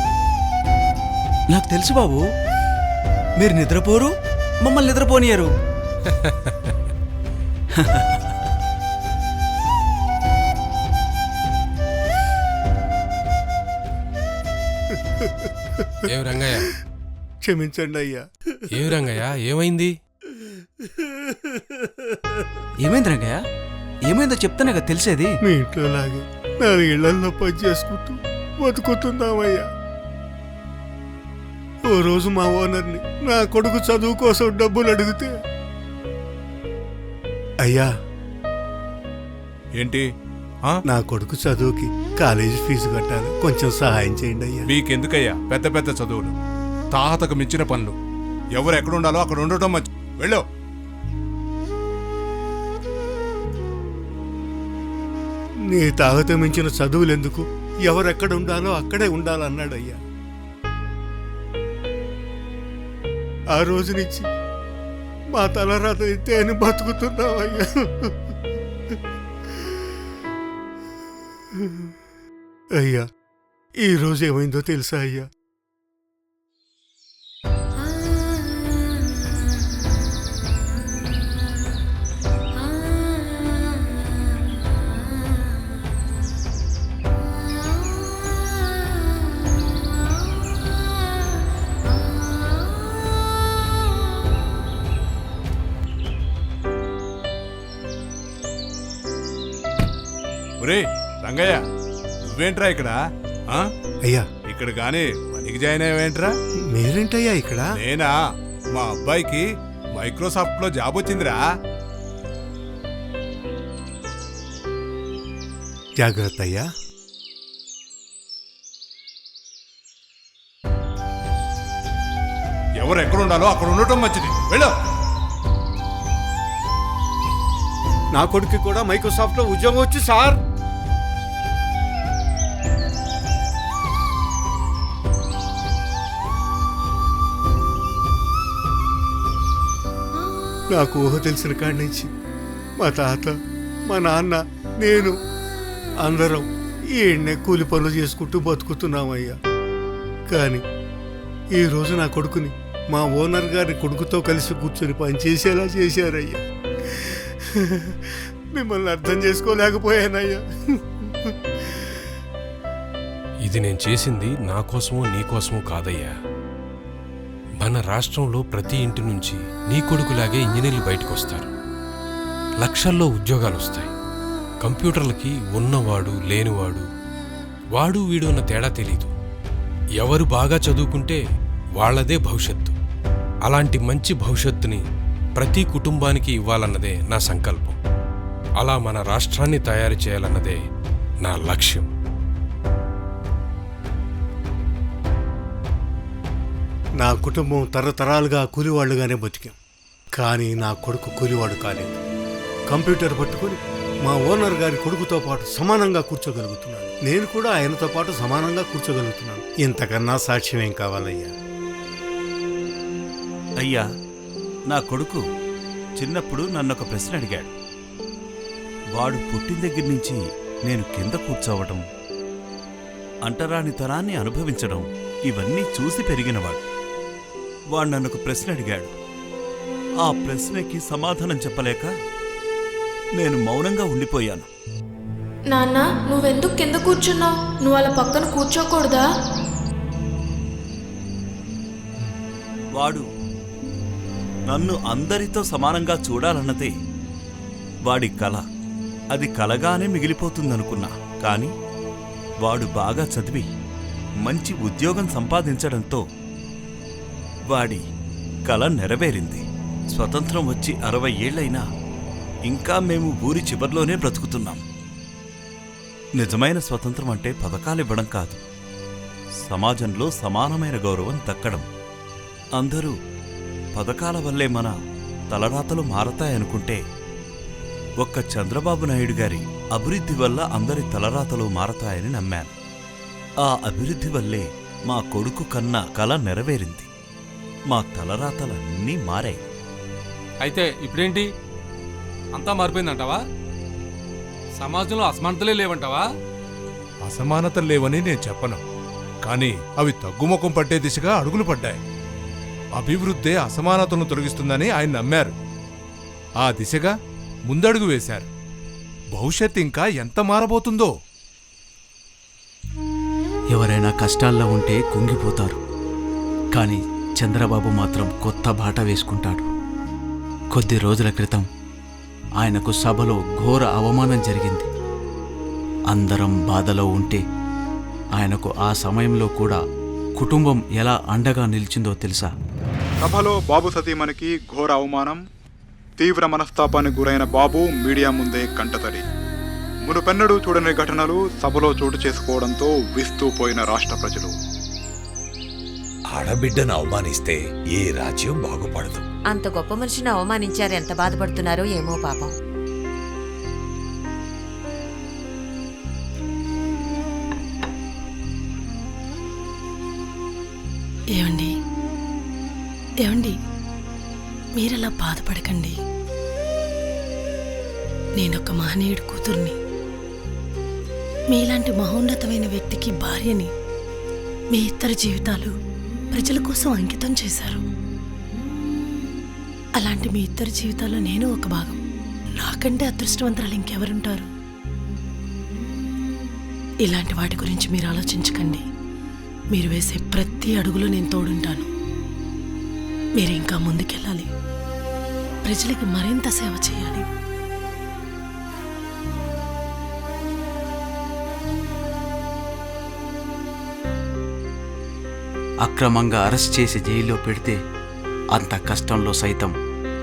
నాకు తెలుసు బాబు, మీరు నిద్రపోరు, మమ్మల్ని నిద్రపోనియరు. ఏం రంగయ్య? క్షమించండి అయ్యా. ఏం రంగయ్య, ఏమైంది? ఏమైంది రంగయ్య? ఏమైందో చెప్తానే కదా తెలిసేది. మీ ఇంట్లో లాగే 4 ఇళ్లలో పని చేసుకుంటూ బతుకుతున్నామయ్యా. ఓ రోజు మా ఓనర్ని నా కొడుకు చదువు కోసం డబ్బులు అడిగితే, అయ్యా ఏంటి నా కొడుకు చదువుకి కాలేజీ ఫీజు కట్టాలి, కొంచెం సహాయం చేయండి అయ్యా. మీకెందుకయ్యా పెద్ద పెద్ద చదువులు, తాహతకు మించిన పనులు. ఎవరు ఎక్కడుండాలో అక్కడ ఉండటం మంచి. వెళ్ళు. నీ తాహత మించిన చదువులు ఎందుకు, ఎవరెక్కడ ఉండాలో అక్కడే ఉండాలన్నాడయ్యా. ఆ రోజు నుంచి మా తలరాత ఇంతే అని బతుకుతున్నావయ్యా. అయ్యా, ఈ రోజు ఏమైందో తెలుసా అయ్యా? ఒరే రంగయ్య, నువ్వేంట్రా ఇక్కడ? అయ్యా, ఇక్కడ గాని పనికి జాయిన్ అయ్యావేంట్రా? మీరేంటయ్యా ఇక్కడ? నేనా, మా అబ్బాయికి మైక్రోసాఫ్ట్ లో జాబ్ వచ్చిందిరా. జాగ్రత్త అయ్యా. ఎవరు ఎక్కడ ఉండాలో అక్కడ ఉండటం మంచిది. వెళ్ళు. నా కొడుకు కూడా మైక్రోసాఫ్ట్ లో ఉద్యోగం వచ్చి సార్. నాకు ఊహ తెలిసిన కాడి నుంచి మా తాత, మా నాన్న, నేను అందరం ఈ ఎన్నె కూలి పనులు చేసుకుంటూ బతుకుతున్నామయ్యా. కానీ ఈరోజు నా కొడుకుని మా ఓనర్ గారి కొడుకుతో కలిసి కూర్చొని పనిచేసేలా చేశారయ్యా. మిమ్మల్ని అర్థం చేసుకోలేకపోయానయ్యా. ఇది నేను చేసింది నా కోసమో నీ కోసమో కాదయ్యా. మన రాష్ట్రంలో ప్రతి ఇంటి నుంచి నీ కొడుకులాగే ఇంజనీర్లు బయటకు వస్తారు. లక్షల్లో ఉద్యోగాలు వస్తాయి. కంప్యూటర్లకి ఉన్నవాడు లేనివాడు, వాడు వీడు అన్న తేడా తెలీదు. ఎవరు బాగా చదువుకుంటే వాళ్లదే భవిష్యత్తు. అలాంటి మంచి భవిష్యత్తుని ప్రతి కుటుంబానికి ఇవ్వాలన్నదే నా సంకల్పం. అలా మన రాష్ట్రాన్ని తయారు చేయాలన్నదే నా లక్ష్యం. నా కుటుంబం తరతరాలుగా కూలివాళ్లుగానే బతికాం. కానీ నా కొడుకు కూలివాడు కాలేదు. కంప్యూటర్ పట్టుకుని మా ఓనర్ గారి కొడుకుతో పాటు సమానంగా కూర్చోగలుగుతున్నాను. నేను కూడా ఆయనతో పాటు సమానంగా కూర్చోగలుగుతున్నాను. ఇంతకన్నా సాక్ష్యం ఏం కావాలయ్యా? అయ్యా, నా కొడుకు చిన్నప్పుడు నన్నొక ప్రశ్న అడిగాడు. వాడు పుట్టిన దగ్గర నుంచి నేను కింద కూర్చోవటం, అంటరానితనాన్ని అనుభవించడం ఇవన్నీ చూసి పెరిగినవాడు. వాడు నన్నొక ప్రశ్న అడిగాడు. ఆ ప్రశ్నకి సమాధానం చెప్పలేక నేను మౌనంగా ఉండిపోయాను. నాన్న, నువ్వెందుకు కింద కూర్చున్నావు? నువ్వు వాళ్ళ పక్కన కూర్చోకూడదా? వాడు నన్ను అందరితో సమానంగా చూడాలన్నదే వాడి కల. అది కలగానే మిగిలిపోతుందనుకున్నా. కానీ వాడు బాగా చదివి మంచి ఉద్యోగం సంపాదించడంతో వాడి కల నెరవేరింది. స్వతంత్రం వచ్చి 60 ఏళ్లైనా ఇంకా మేము ఊరి చివర్లోనే బ్రతుకుతున్నాం. నిజమైన స్వతంత్రం అంటే పథకాలివ్వడం కాదు, సమాజంలో సమానమైన గౌరవం దక్కడం. అందరూ పథకాల వల్లే మన తలరాతలు మారతాయనుకుంటే, ఒక్క చంద్రబాబు నాయుడు గారి అభివృద్ధి వల్ల అందరి తలరాతలు మారతాయని నమ్మాను. ఆ అభివృద్ధి వల్లే మా కొడుకు కన్నా కల నెరవేరింది. మా తలరాతలన్నీ మారాయి. అయితే ఇప్పుడేంటి? అంతా మారిపోయిందంటావా? సమాజంలో అసమానతలే లేవంటావా? అసమానతలు లేవని నేను చెప్పను, కానీ అవి తగ్గుముఖం పట్టే దిశగా అడుగులు పడ్డాయి. అభివృద్ధే అసమానతలను తొలగిస్తుందని ఆయన నమ్మారు. ఆ దిశగా ముందడుగు వేశారు. భవిష్యత్ ఇంకా ఎంత మారబోతుందో. ఎవరైనా కష్టాల్లో ఉంటే కుంగిపోతారు, కానీ చంద్రబాబు మాత్రం కొత్త బాట వేసుకుంటాడు. కొద్ది రోజుల క్రితం ఆయనకు సభలో ఘోర అవమానం జరిగింది. అందరం బాధలో ఉంటే ఆయనకు ఆ సమయంలో కూడా కుటుంబం ఎలా అండగా నిలిచిందో తెలుసా? సభలో బాబు సతీమణికి ఘోర అవమానం, తీవ్ర మనస్తాపానికి గురైన బాబు మీడియా ముందే కంటతడి. మునుపెన్నడూ చూడని ఘటనలు సభలో చోటు చేసుకోవడంతో విస్తూపోయిన రాష్ట్ర ప్రజలు. ఆడబిడ్డను అవమానిస్తే ఏ రాజ్యం బాగుపడదు. అంత గొప్ప మనిషిని అవమానించారు, ఎంత బాధపడుతున్నారో ఏమో పాపం. ఏమండి ఏమండి మీరలా బాధపడకండి. నేనొక మహనీయుడి కూతుర్ని, మీలాంటి మహోన్నతమైన వ్యక్తికి భార్యని. మీ ఇద్దరి జీవితాలు ప్రజల కోసం అంకితం చేశారు. అలాంటి మీ ఇద్దరి జీవితాల్లో నేను ఒక భాగం. నాకంటే అదృష్టవంతురాలు ఇంకెవరుంటారు? ఇలాంటి వాటి గురించి మీరు ఆలోచించకండి. మీరు వేసే ప్రతి అడుగులో నేను తోడుంటాను. మీరు ఇంకా ముందుకెళ్ళాలి, ప్రజలకి మరింత సేవ చేయాలి. అక్రమంగా అరెస్ట్ చేసి జైల్లో పెడితే అంత కష్టంలో సైతం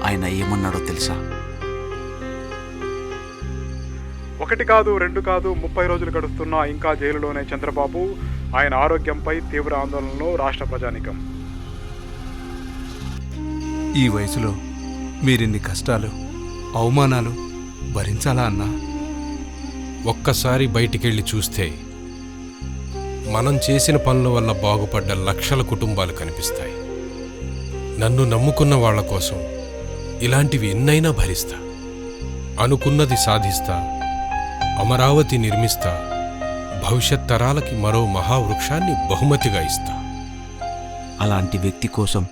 ఆయన ఏమన్నాడో తెలుసా? 1 కాదు 2 కాదు 30 రోజులు గడుస్తున్నా ఇంకా జైలులోనే చంద్రబాబు. ఆయన ఆరోగ్యంపై తీవ్ర ఆందోళనలో రాష్ట్ర ప్రజానికం. ఈ వయసులో మీరిన్ని కష్టాలు, అవమానాలు భరించాలా అన్నా? ఒక్కసారి బయటికెళ్ళి చూస్తే మనం చేసిన పనుల వల్ల బాగుపడ్డ లక్షల కుటుంబాలు కనిపిస్తాయి. నన్ను నమ్ముకున్న వాళ్ల కోసం ఇలాంటివి ఎన్నైనా భరిస్తా. అనుకున్నది సాధిస్తా, అమరావతి నిర్మిస్తా, భవిష్యత్ తరాలకి మరో మహావృక్షాన్ని బహుమతిగా ఇస్తా. అలాంటి వ్యక్తి కోసం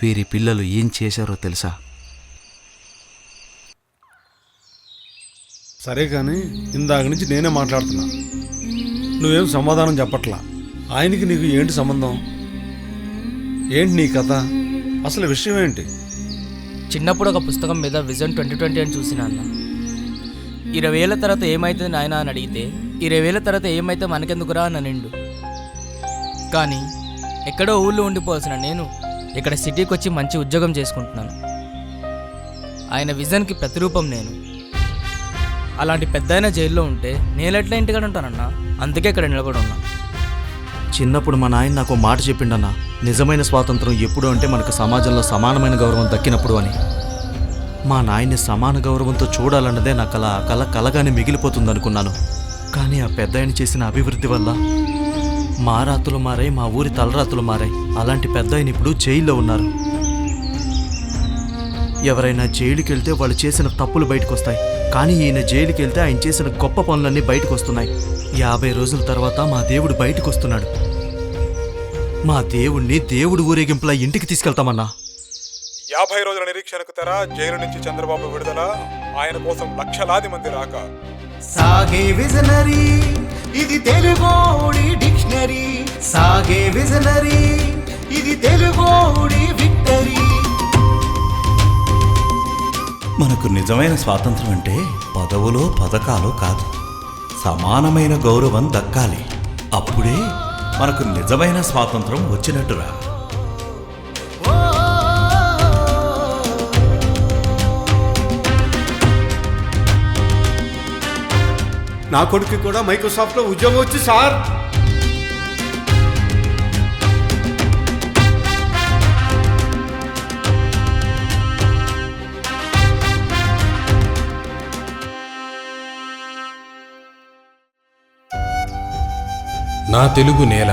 వీరి పిల్లలు ఏం చేశారో తెలుసా? సరే కానీ ఇందాక నుంచి నేనే మాట్లాడుతున్నా, నువ్వేం సమాధానం చెప్పట్లా. ఆయనకి నీకు ఏంటి సంబంధం? ఏంటి నీ కథ? అసలు విషయం ఏంటి? చిన్నప్పుడు ఒక పుస్తకం మీద విజన్ 2020 అని చూసినా అన్న. 20 ఏళ్ల తర్వాత ఏమైతుంది నాయన అని అడిగితే 20 ఏళ్ల తర్వాత ఏమైతే మనకెందుకురా అన్న నిండు. కానీ ఎక్కడో ఊళ్ళో ఉండిపోవాల్సిన నేను ఇక్కడ సిటీకి వచ్చి మంచి ఉద్యోగం చేసుకుంటున్నాను. ఆయన విజన్కి ప్రతిరూపం నేను. అలాంటి పెద్దాయన జైల్లో ఉంటే నేనెట్లా ఇంటికాడ ఉంటానన్నా? అందుకే ఇక్కడ నిలబడి ఉన్నా. చిన్నప్పుడు మా నాయన నాకు మాట చెప్పిండన్నా, నిజమైన స్వాతంత్రం ఎప్పుడు అంటే మనకు సమాజంలో సమానమైన గౌరవం దక్కినప్పుడు అని. మా నాయన్ని సమాన గౌరవంతో చూడాలన్నదే నా కలగానే మిగిలిపోతుందనుకున్నాను. కానీ ఆ పెద్దాయన చేసిన అభివృద్ధి వల్ల మా రాతులు మారాయి, మా ఊరి తలరాతులు మారాయి. అలాంటి పెద్దాయన ఇప్పుడు జైల్లో ఉన్నారు. ఎవరైనా జైలుకి వెళ్తే వాళ్ళు చేసిన తప్పులు బయటకు వస్తాయి. కానీ ఈయన జైలుకి వెళ్తే ఆయన చేసిన గొప్ప పనులన్నీ బయటకు వస్తున్నాయి. 50 రోజుల తర్వాత మా దేవుడు బయటకు వస్తున్నాడు. మా దేవుణ్ణి దేవుడు ఊరేగింపులా ఇంటికి తీసుకెళ్తామన్నా. 50 రోజుల నిరీక్షణకు తెర, జైలు నుంచి చంద్రబాబు విడుదల, ఆయన కోసం లక్షలాది మంది రాక. సాగే విజనరీ, ఇది తెలుగోడి డిక్షనరీ. సాగే విజనరీ, ఇది తెలుగోడి విక్టరీ. మనకు నిజమైన స్వాతంత్రం అంటే పదవులో పథకాలు కాదు, సమానమైన గౌరవం దక్కాలి. అప్పుడే మనకు నిజమైన స్వాతంత్రం వచ్చినట్టురా. నా కొడుకు కూడా మైక్రోసాఫ్ట్లో ఉద్యోగం వచ్చి సార్. నా తెలుగు నేల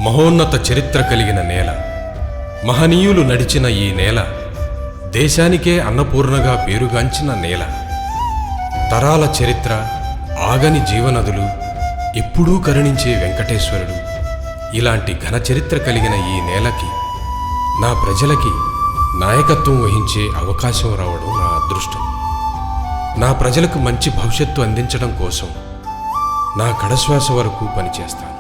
మహోన్నత చరిత్ర కలిగిన నేల. మహనీయులు నడిచిన ఈ నేల దేశానికే అన్నపూర్ణగా పేరుగాంచిన నేల. తరాల చరిత్ర, ఆగని జీవనదులు, ఎప్పుడూ కరుణించే వెంకటేశ్వరుడు, ఇలాంటి ఘన చరిత్ర కలిగిన ఈ నేలకి, నా ప్రజలకి నాయకత్వం వహించే అవకాశం రావడం నా అదృష్టం. నా ప్రజలకు మంచి భవిష్యత్తు అందించడం కోసం నా కడశ్వాస వరకు పనిచేస్తాను.